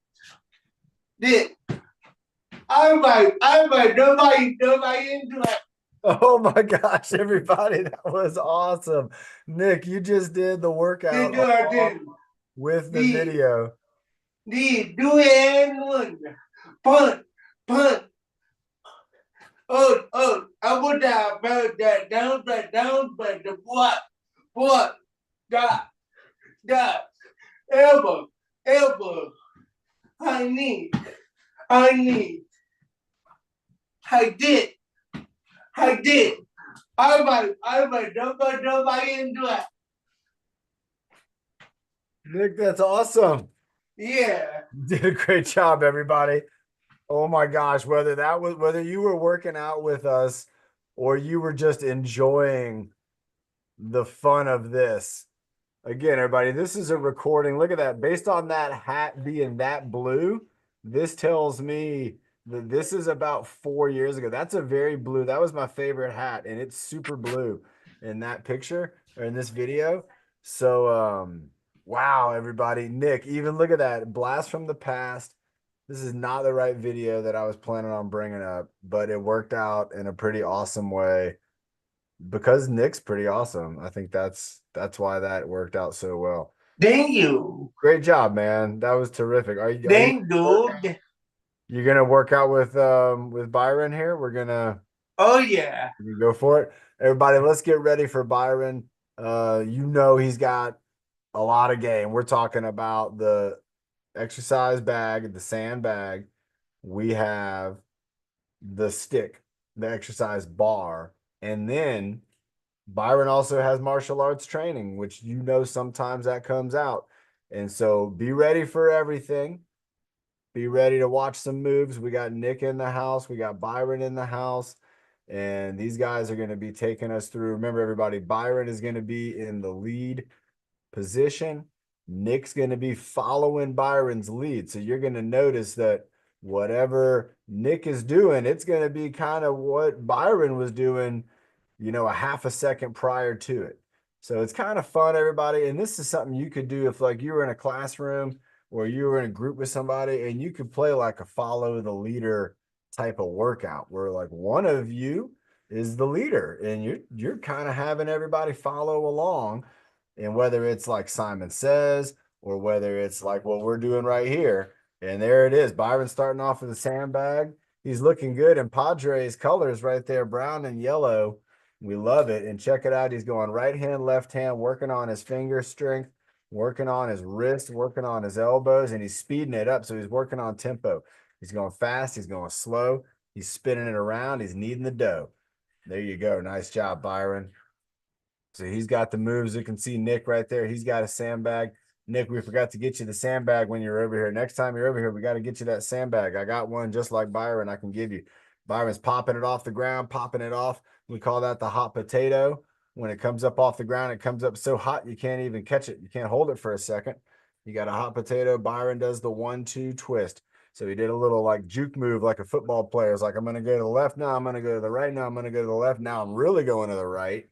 Speaker 4: I might, nobody into it.
Speaker 1: Oh my gosh, everybody, that was awesome. Nick, you just did the workout along with the video.
Speaker 4: Do it one. Punch. Oh, I put that down, but the what, that, elbow, I need, I did. I might, nobody into it.
Speaker 1: Nick, that's awesome.
Speaker 4: Yeah.
Speaker 1: You did a great job, everybody. Oh my gosh, whether you were working out with us or you were just enjoying the fun of this. Again, everybody, this is a recording. Look at that. Based on that hat being that blue, this tells me that this is about 4 years ago. That's a very blue. That was my favorite hat, and it's super blue in that picture or in this video. So, wow, everybody. Nick, even look at that. Blast from the past. This is not the right video that I was planning on bringing up, but it worked out in a pretty awesome way because Nick's pretty awesome. I think that's why that worked out so well.
Speaker 4: Thank you.
Speaker 1: Great job, man. That was terrific.
Speaker 4: Thank you.
Speaker 1: You're gonna work out with Byron here? We're gonna
Speaker 4: Yeah.
Speaker 1: go for it. Everybody, let's get ready for Byron. He's got a lot of game. We're talking about the exercise bag, the sand bag. We have the stick, the exercise bar, And then Byron also has martial arts training, which sometimes that comes out. And so be ready for everything. Be ready to watch some moves. We got Nick in the house. We got Byron in the house. And these guys are going to be taking us through. Remember, everybody, Byron is going to be in the lead position. Nick's going to be following Byron's lead. So you're going to notice that whatever Nick is doing, it's going to be kind of what Byron was doing, a half a second prior to it. So it's kind of fun, everybody. And this is something you could do if like you were in a classroom or you were in a group with somebody and you could play like a follow the leader type of workout where like one of you is the leader and you're kind of having everybody follow along. And whether it's like Simon Says, or whether it's like what we're doing right here. And there it is. Byron starting off with a sandbag. He's looking good in Padres colors right there, brown and yellow. We love it. And check it out. He's going right hand, left hand, working on his finger strength, working on his wrist, working on his elbows, and he's speeding it up. So he's working on tempo. He's going fast. He's going slow. He's spinning it around. He's kneading the dough. There you go. Nice job, Byron. So he's got the moves. You can see Nick right there. He's got a sandbag. Nick, we forgot to get you the sandbag when you're over here. Next time you're over here, we got to get you that sandbag. I got one just like Byron I can give you. Byron's popping it off the ground, popping it off. We call that the hot potato. When it comes up off the ground, it comes up so hot you can't even catch it. You can't hold it for a second. You got a hot potato. Byron does the 1-2 twist. So he did a little like juke move like a football player. It's like, I'm going to go to the left. Now I'm going to go to the right. Now I'm going to go to the left. Now I'm really going to the right.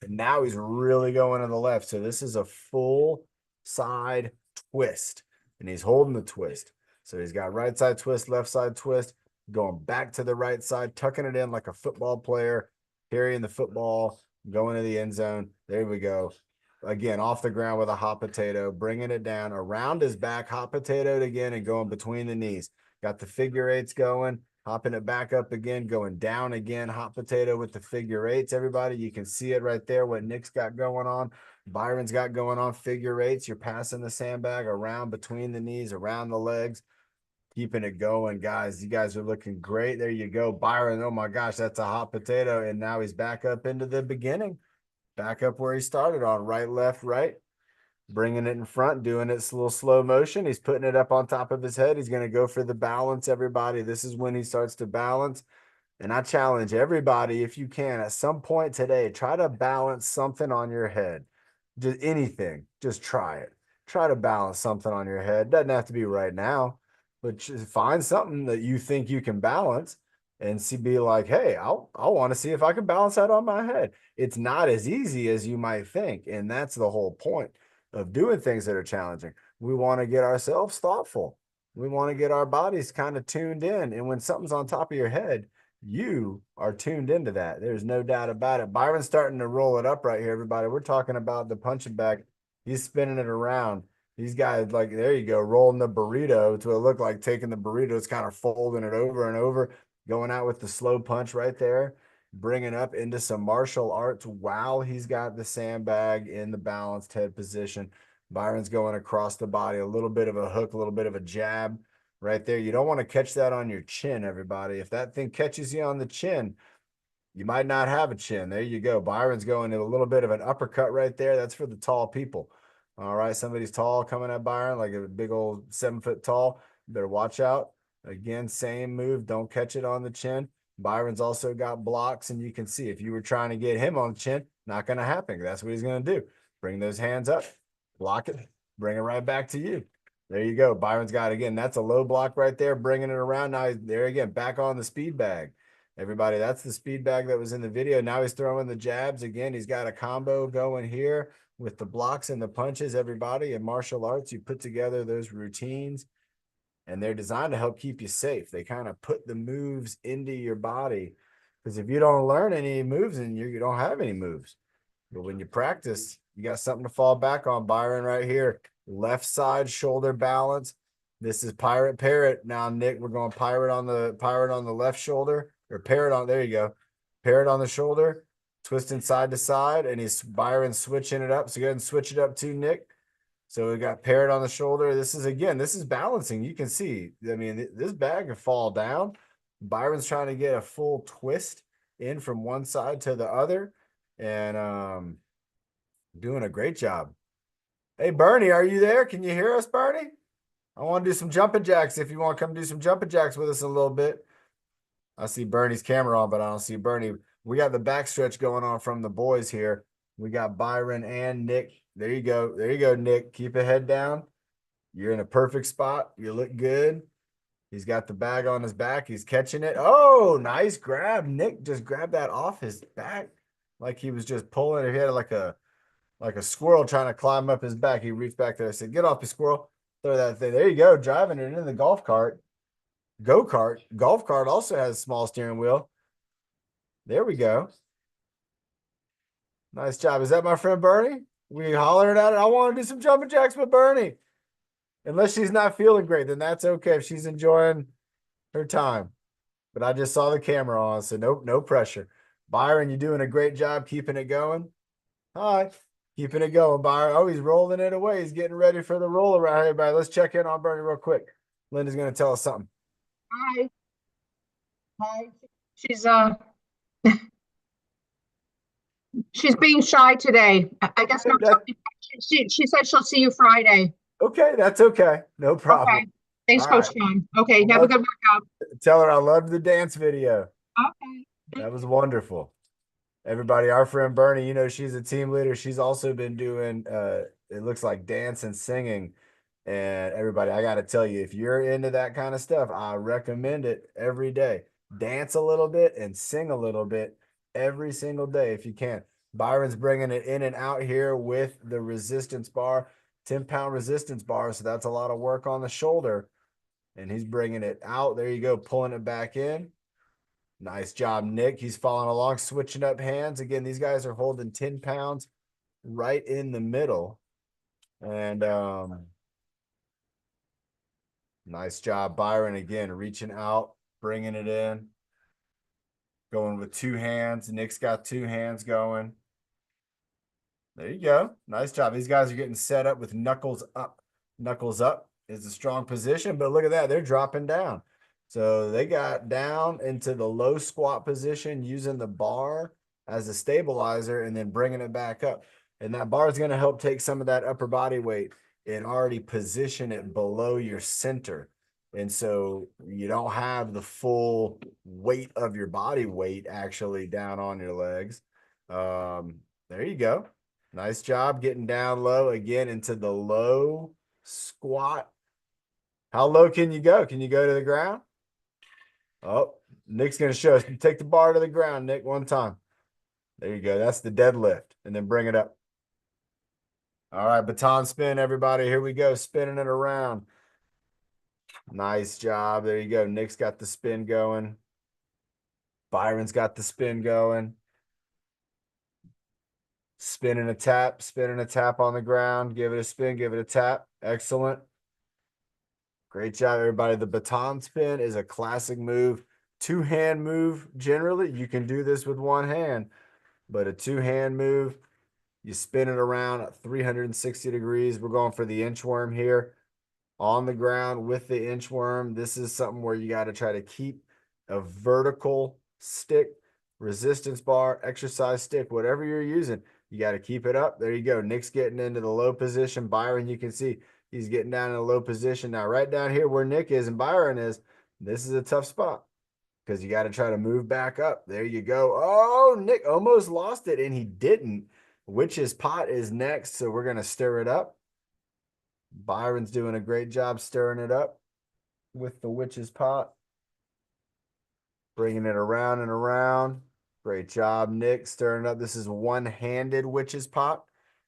Speaker 1: And now he's really going to the left. So this is a full side twist. And he's holding the twist. So he's got right side twist, left side twist, going back to the right side, tucking it in like a football player, carrying the football, going to the end zone. There we go. Again, off the ground with a hot potato, bringing it down around his back, hot potatoed again and going between the knees. Got the figure eights going. Hopping it back up again, going down again, hot potato with the figure eights, everybody. You can see it right there, what Nick's got going on. Byron's got going on figure eights. You're passing the sandbag around between the knees, around the legs, keeping it going, guys. You guys are looking great. There you go. Byron, oh my gosh, that's a hot potato. And now he's back up into the beginning, back up where he started on right, left, right. Bringing it in front, doing it a little slow motion. He's putting it up on top of his head. He's going to go for the balance, everybody. This is when he starts to balance. And I challenge everybody, if you can, at some point today, try to balance something on your head. Just anything. Just try it. Try to balance something on your head. Doesn't have to be right now, but just find something that you think you can balance and be like, hey, I want to see if I can balance that on my head. It's not as easy as you might think. And that's the whole point of doing things that are challenging. We want to get ourselves thoughtful. We want to get our bodies kind of tuned in. And when something's on top of your head, you are tuned into that. There's no doubt about it. Byron's starting to roll it up right here, everybody. We're talking about the punching bag. He's spinning it around. These guys, like, there you go, rolling the burrito to it look like taking the burrito. It's kind of folding it over and over, going out with the slow punch right there, bringing up into some martial arts while he's got the sandbag in the balanced head position. Byron's going across the body, a little bit of a hook, a little bit of a jab right there. You don't want to catch that on your chin, everybody. If that thing catches you on the chin, you might not have a chin. There you go. Byron's going in a little bit of an uppercut right there. That's for the tall people. All right, somebody's tall coming at Byron, like a big old 7 foot tall. Better watch out. Again, same move. Don't catch it on the chin. Byron's also got blocks, and you can see if you were trying to get him on the chin, not going to happen. That's what he's going to do. Bring those hands up, block it, bring it right back to you. There you go. Byron's got, again, that's a low block right there, bringing it around. Now he's there again, back on the speed bag. Everybody, that's the speed bag that was in the video. Now he's throwing the jabs. Again, he's got a combo going here with the blocks and the punches. Everybody, in martial arts, you put together those routines, and they're designed to help keep you safe. They kind of put the moves into your body, because if you don't learn any moves, and you don't have any moves. But when you practice, you got something to fall back on. Byron right here, left side shoulder balance. This is pirate parrot. Now, Nick, we're going pirate on the left shoulder, or parrot on, there you go. Parrot on the shoulder, twisting side to side, and Byron switching it up. So go ahead and switch it up too, Nick. So we got parrot on the shoulder. This is balancing. You can see, I mean, this bag can fall down. Byron's trying to get a full twist in from one side to the other, and doing a great job. Hey, Bernie, are you there? Can you hear us, Bernie? I want to do some jumping jacks if you want to come do some jumping jacks with us a little bit. I see Bernie's camera on, but I don't see Bernie. We got the back stretch going on from the boys here. We got Byron and Nick. There you go. There you go, Nick. Keep your head down. You're in a perfect spot. You look good. He's got the bag on his back. He's catching it. Oh, nice grab. Nick just grabbed that off his back like he was just pulling. He had like a squirrel trying to climb up his back. He reached back there. I said, "Get off, you squirrel." Throw that thing. There you go. Driving it into the golf cart. Go-kart. Golf cart also has a small steering wheel. There we go. Nice job. Is that my friend Bernie? We hollering at it. I want to do some jumping jacks with Bernie. Unless she's not feeling great, then that's okay if she's enjoying her time. But I just saw the camera on, so no pressure. Byron, you're doing a great job keeping it going. Hi. Keeping it going, Byron. Oh, he's rolling it away. He's getting ready for the roll around. Hey, everybody, let's check in on Bernie real quick. Linda's going to tell us something.
Speaker 5: Hi. Hi. She's she's being shy today. I guess not. She said she'll see you Friday.
Speaker 1: Okay, that's okay. No problem.
Speaker 5: Okay. Thanks,
Speaker 1: All
Speaker 5: Coach
Speaker 1: right.
Speaker 5: John. Okay, have a good workout.
Speaker 1: Tell her I loved the dance video.
Speaker 5: Okay.
Speaker 1: That was wonderful. Everybody, our friend Bernie, you know, she's a team leader. She's also been doing, it looks like dance and singing. And everybody, I got to tell you, if you're into that kind of stuff, I recommend it every day. Dance a little bit and sing a little bit every single day if you can. Byron's bringing it in and out here with the resistance bar, 10-pound resistance bar. So that's a lot of work on the shoulder. And he's bringing it out. There you go, pulling it back in. Nice job, Nick. He's following along, switching up hands. Again, these guys are holding 10 pounds right in the middle. And nice job, Byron. Again, reaching out, bringing it in. Going with 2 hands. Nick's got 2 hands going. There you go. Nice job. These guys are getting set up with knuckles up. Knuckles up is a strong position, but look at that. They're dropping down. So they got down into the low squat position using the bar as a stabilizer and then bringing it back up. And that bar is going to help take some of that upper body weight and already position it below your center. And so you don't have the full weight of your body weight actually down on your legs. There you go. Nice job getting down low again into the low squat. How low can you go? Can you go to the ground? Oh, Nick's going to show us. Take the bar to the ground, Nick, one time. There you go. That's the deadlift. And then bring it up. All right, baton spin, everybody. Here we go. Spinning it around. Nice job. There you go. Nick's got the spin going. Byron's got the spin going. Spinning a tap on the ground. Give it a spin, give it a tap. Excellent. Great job, everybody. The baton spin is a classic move. 2-hand move. Generally, you can do this with 1 hand, but a 2-hand move, you spin it around at 360 degrees. We're going for the inchworm here on the ground with the inchworm. This is something where you got to try to keep a vertical stick, resistance bar, exercise stick, whatever you're using. You got to keep it up. There you go. Nick's getting into the low position. Byron, you can see he's getting down in a low position. Now, right down here where Nick is and Byron is, this is a tough spot because you got to try to move back up. There you go. Oh, Nick almost lost it, and he didn't. Witch's pot is next, so we're going to stir it up. Byron's doing a great job stirring it up with the witch's pot. Bringing it around and around. Great job, Nick, stirring up. This is one-handed witch's pot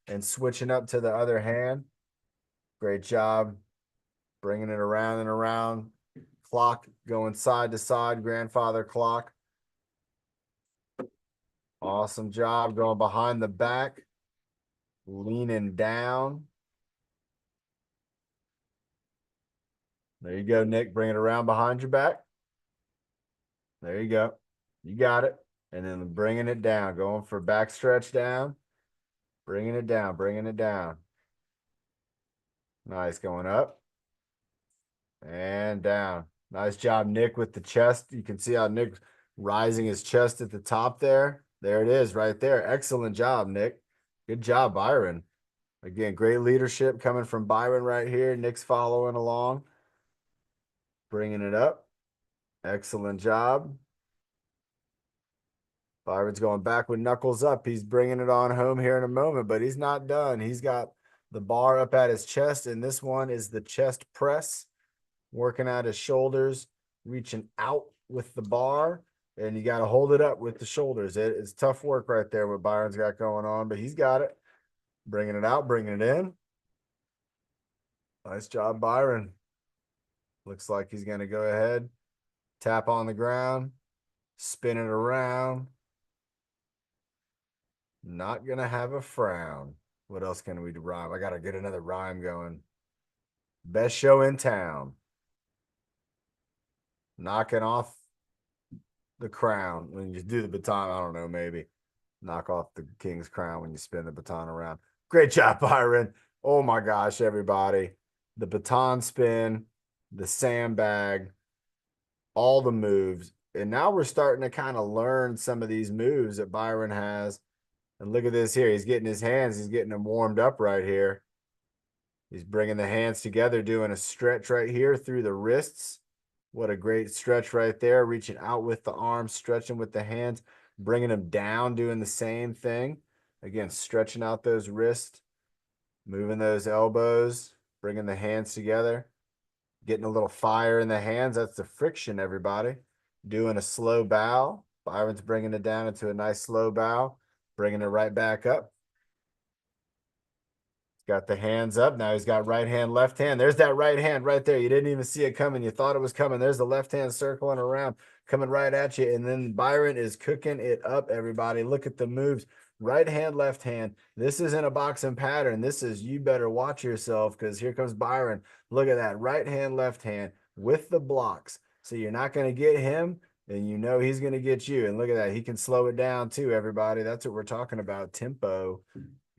Speaker 1: and switching up to the other hand. Great job. Bringing it around and around. Clock going side to side, grandfather clock. Awesome job going behind the back. Leaning down. There you go, Nick. Bring it around behind your back. There you go. You got it. And then bringing it down, going for back stretch down. Bringing it down, bringing it down. Nice, going up. And down. Nice job, Nick, with the chest. You can see how Nick rising his chest at the top there. There it is right there. Excellent job, Nick. Good job, Byron. Again, great leadership coming from Byron right here. Nick's following along, bringing it up. Excellent job. Byron's going back with knuckles up. He's bringing it on home here in a moment, but he's not done. He's got the bar up at his chest, and this one is the chest press, working at his shoulders, reaching out with the bar, and you got to hold it up with the shoulders. It's tough work right there what Byron's got going on, but he's got it. Bringing it out, bringing it in. Nice job, Byron. Looks like he's going to go ahead, tap on the ground, spin it around. Not going to have a frown. What else can we rhyme? I got to get another rhyme going. Best show in town. Knocking off the crown. When you do the baton, I don't know, maybe. Knock off the king's crown when you spin the baton around. Great job, Byron. Oh my gosh, everybody. The baton spin, the sandbag, all the moves. And now we're starting to kind of learn some of these moves that Byron has. And look at this here. He's getting his hands. He's getting them warmed up right here. He's bringing the hands together, doing a stretch right here through the wrists. What a great stretch right there. Reaching out with the arms, stretching with the hands, bringing them down, doing the same thing. Again, stretching out those wrists, moving those elbows, bringing the hands together, getting a little fire in the hands. That's the friction, everybody. Doing a slow bow. Byron's bringing it down into a nice slow bow, bringing it right back up. He's got the hands up. Now he's got right hand, left hand. There's that right hand right there. You didn't even see it coming. You thought it was coming. There's the left hand circling around, coming right at you. And then Byron is cooking it up, everybody. Look at the moves. Right hand, left hand. This isn't a boxing pattern. This is, you better watch yourself, because here comes Byron. Look at that. Right hand, left hand with the blocks. So you're not going to get him, and you know he's going to get you. And look at that. He can slow it down too, everybody. That's what we're talking about. Tempo.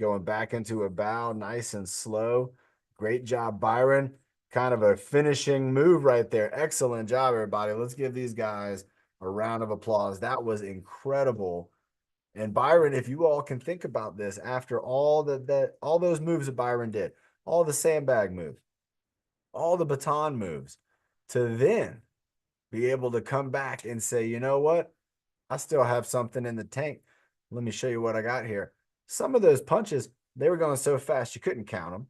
Speaker 1: Going back into a bow, nice and slow. Great job, Byron. Kind of a finishing move right there. Excellent job, everybody. Let's give these guys a round of applause. That was incredible. And Byron, if you all can think about this, after all all those moves that Byron did, all the sandbag moves, all the baton moves, to then be able to come back and say, you know what? I still have something in the tank. Let me show you what I got here. Some of those punches, they were going so fast you couldn't count them.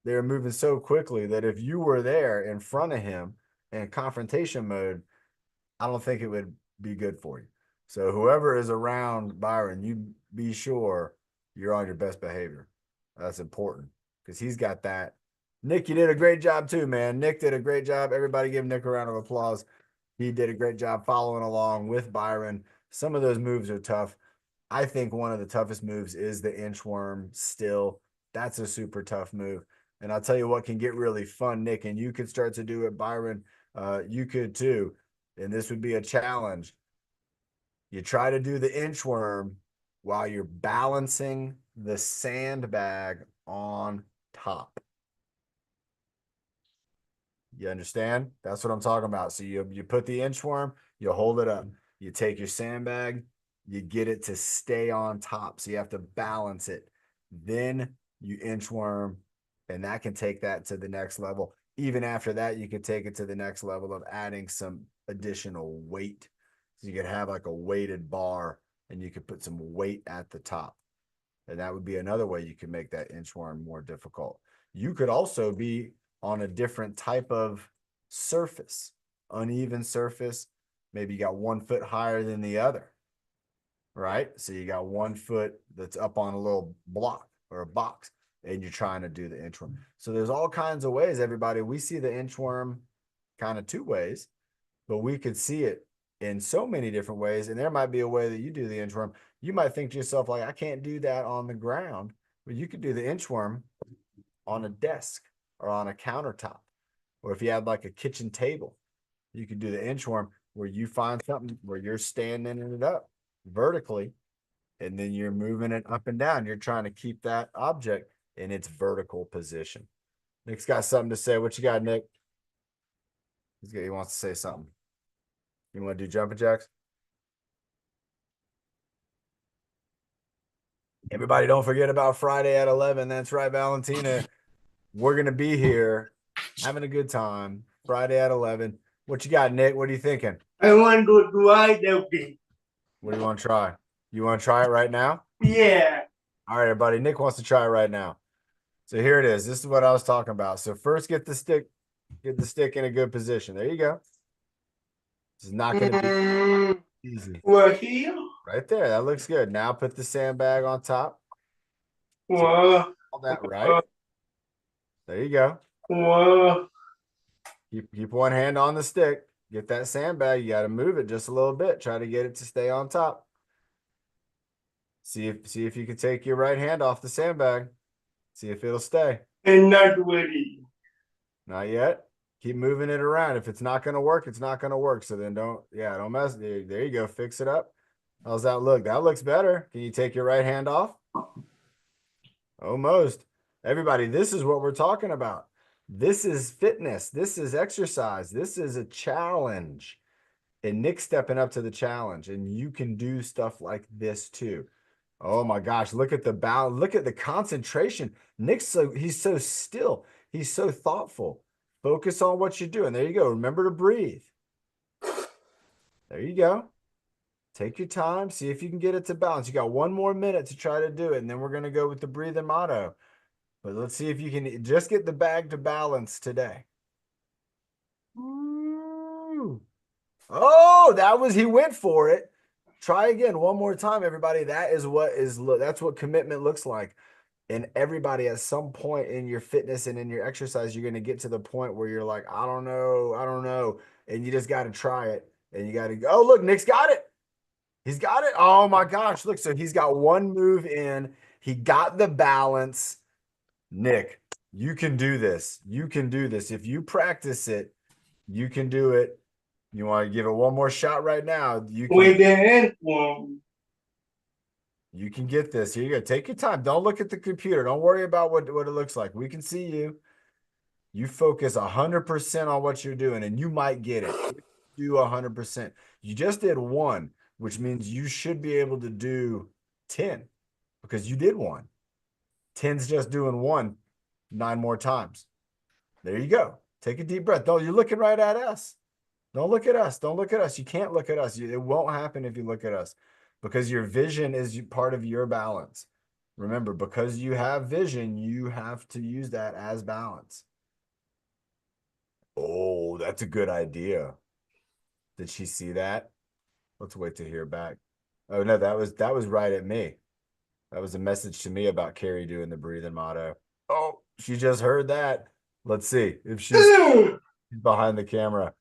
Speaker 1: They were moving so quickly that if you were there in front of him in confrontation mode, I don't think it would be good for you. So whoever is around Byron, you be sure you're on your best behavior. That's important, because he's got that. Nick, you did a great job too, man. Nick did a great job. Everybody give Nick a round of applause. He did a great job following along with Byron. Some of those moves are tough. I think one of the toughest moves is the inchworm still. That's a super tough move. And I'll tell you what can get really fun, Nick, and you could start to do it, Byron. You could too. And this would be a challenge. You try to do the inchworm while you're balancing the sandbag on top. You understand? That's what I'm talking about. So you put the inchworm, you hold it up. You take your sandbag, you get it to stay on top. So you have to balance it. Then you inchworm, and that can take that to the next level. Even after that, you can take it to the next level of adding some additional weight. So you could have like a weighted bar, and you could put some weight at the top. And that would be another way you can make that inchworm more difficult. You could also be on a different type of surface, uneven surface. Maybe you got 1 foot higher than the other, right? So you got 1 foot that's up on a little block or a box, and you're trying to do the inchworm. So there's all kinds of ways, everybody. We see the inchworm kind of 2 ways, but we could see it in so many different ways. And there might be a way that you do the inchworm. You might think to yourself, like, I can't do that on the ground, but you could do the inchworm on a desk or on a countertop. Or if you had like a kitchen table, you could do the inchworm where you find something where you're standing it up vertically, and then you're moving it up and down. You're trying to keep that object in its vertical position. Nick's got something to say. What you got, Nick? He wants to say something. You want to do jumping jacks? Everybody, don't forget about Friday at 11. That's right, Valentina. We're going to be here having a good time. Friday at 11. What you got, Nick? What are you thinking?
Speaker 4: I want to try the thing.
Speaker 1: What do you want to try? You want to try it right now?
Speaker 4: Yeah.
Speaker 1: All right, everybody. Nick wants to try it right now. So here it is. This is what I was talking about. So first get the stick in a good position. There you go. This is not going to
Speaker 4: And
Speaker 1: be easy.
Speaker 4: we're here.
Speaker 1: Right there. That looks good. Now put the sandbag on top.
Speaker 4: Whoa.
Speaker 1: All that right. There you go.
Speaker 4: Whoa.
Speaker 1: Keep one hand on the stick. Get that sandbag. You got to move it just a little bit. Try to get it to stay on top. See if you can take your right hand off the sandbag. See if it'll stay.
Speaker 4: And not ready.
Speaker 1: Not yet. Keep moving it around. If it's not going to work, it's not going to work. So then don't mess. There you go. Fix it up. How's that look? That looks better. Can you take your right hand off? Almost. Everybody, this is what we're talking about. This is fitness. This is exercise. This is a challenge. And Nick's stepping up to the challenge. And you can do stuff like this too. Oh my gosh, look at the balance. Look at the concentration. He's so still. He's so thoughtful. Focus on what you're doing. There you go. Remember to breathe. There you go. Take your time. See if you can get it to balance. You got 1 more minute to try to do it. And then we're going to go with the breathing motto. But let's see if you can just get the bag to balance today. Ooh. Oh, he went for it. Try again 1 more time, everybody. That's what commitment looks like. And everybody, at some point in your fitness and in your exercise, you're going to get to the point where you're like, I don't know. And you just got to try it. And you got to go, oh, look, Nick's got it. He's got it. Oh my gosh. Look, so he's got 1 move in. He got the balance. Nick, you can do this. You can do this. If you practice it, you can do it. You want to give it 1 more shot right now? You can.
Speaker 4: With the hand one.
Speaker 1: You can get this. Here you go. Take your time. Don't look at the computer. Don't worry about what it looks like. We can see you. You focus 100% on what you're doing, and you might get it. Do 100%. You just did 1, which means you should be able to do 10 because you did 1. 10's just doing 1 9 more times. There you go. Take a deep breath. You're looking right at us. Don't look at us. Don't look at us. You can't look at us. It won't happen if you look at us because your vision is part of your balance. Remember, because you have vision, you have to use that as balance. Oh, that's a good idea. Did she see that? Let's wait to hear back. Oh no, that was right at me. That was a message to me about Carrie doing the breathing motto. Oh, she just heard that. Let's see if she's behind the camera.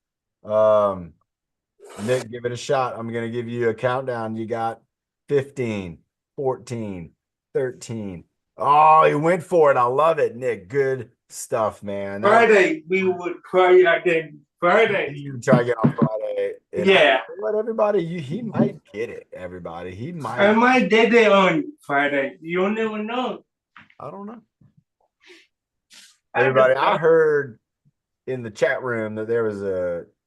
Speaker 1: Nick, give it a shot. I'm going to give you a countdown. You got 15, 14, 13. Oh, he went for it. I love it, Nick. Good stuff, man.
Speaker 4: Friday, we would try again. Friday.
Speaker 1: You try again on Friday. And
Speaker 4: Yeah.
Speaker 1: What everybody, he might get it, everybody. He might.
Speaker 4: I might did it on Friday. You never know.
Speaker 1: I don't know. Everybody, I heard in the chat room that there was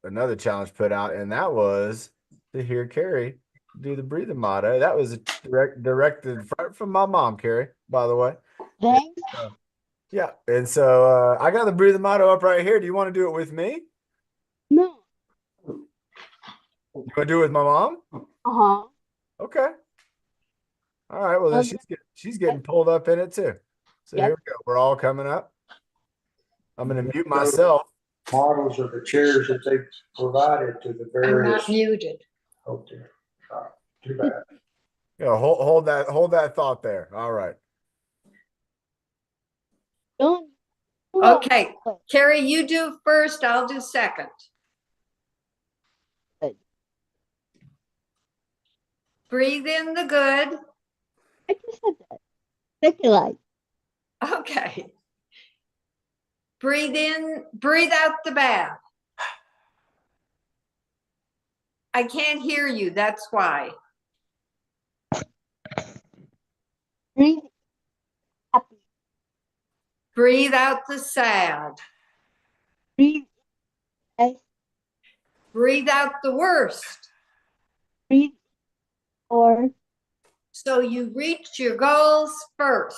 Speaker 1: another challenge put out, and that was to hear Carrie do the breathing motto. That was directed from my mom, Carrie, by the way.
Speaker 3: Thanks.
Speaker 1: Yeah. And so I got the breathing motto up right here. Do you want to do it with me?
Speaker 3: No.
Speaker 1: You want to do it with my mom?
Speaker 3: Uh-huh.
Speaker 1: Okay. All right. Well, then she's getting pulled up in it too. So
Speaker 3: Yep.
Speaker 1: here we go. We're all coming up. I'm going to mute myself.
Speaker 6: Models of the chairs that they provided to the
Speaker 2: I'm
Speaker 6: various.
Speaker 2: not muted.
Speaker 6: Okay. Too bad.
Speaker 1: Yeah, hold that thought there. All right.
Speaker 3: Don't.
Speaker 2: Okay, Carrie, you do first, I'll do second.
Speaker 3: Good.
Speaker 2: Breathe in the good.
Speaker 3: I just said that. Speculate.
Speaker 2: Okay. Breathe in, breathe out the bad. I can't hear you, that's why.
Speaker 3: Breathe. Happy.
Speaker 2: Breathe out the sad.
Speaker 3: Breathe. Yes.
Speaker 2: Breathe out the worst.
Speaker 3: Breathe. Or
Speaker 2: So you reached your goals first.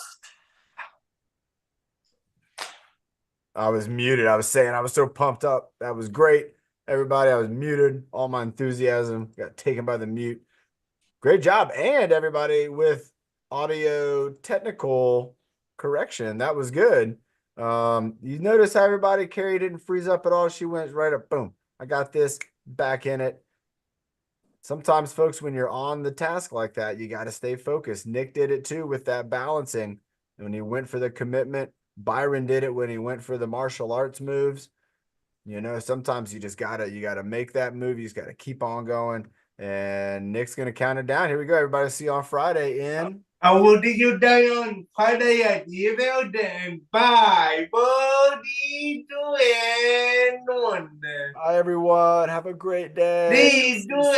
Speaker 1: I was muted. I was saying I was so pumped up. That was great. Everybody, I was muted. All my enthusiasm got taken by the mute. Great job. And everybody with audio technical correction. That was good. You notice how everybody Carrie didn't freeze up at all. She went right up, boom. I got this, back in it. Sometimes, folks, when you're on the task like that, you got to stay focused. Nick did it too with that balancing. When he went for the commitment, Byron did it when he went for the martial arts moves. You know, sometimes you gotta make that move. You just gotta keep on going. And Nick's gonna count it down. Here we go, everybody. See you on Friday in.
Speaker 4: I will see you day on Friday at 11. Bye, buddy. 2 and 1.
Speaker 1: Bye, everyone. Have a great day.
Speaker 4: Please do it.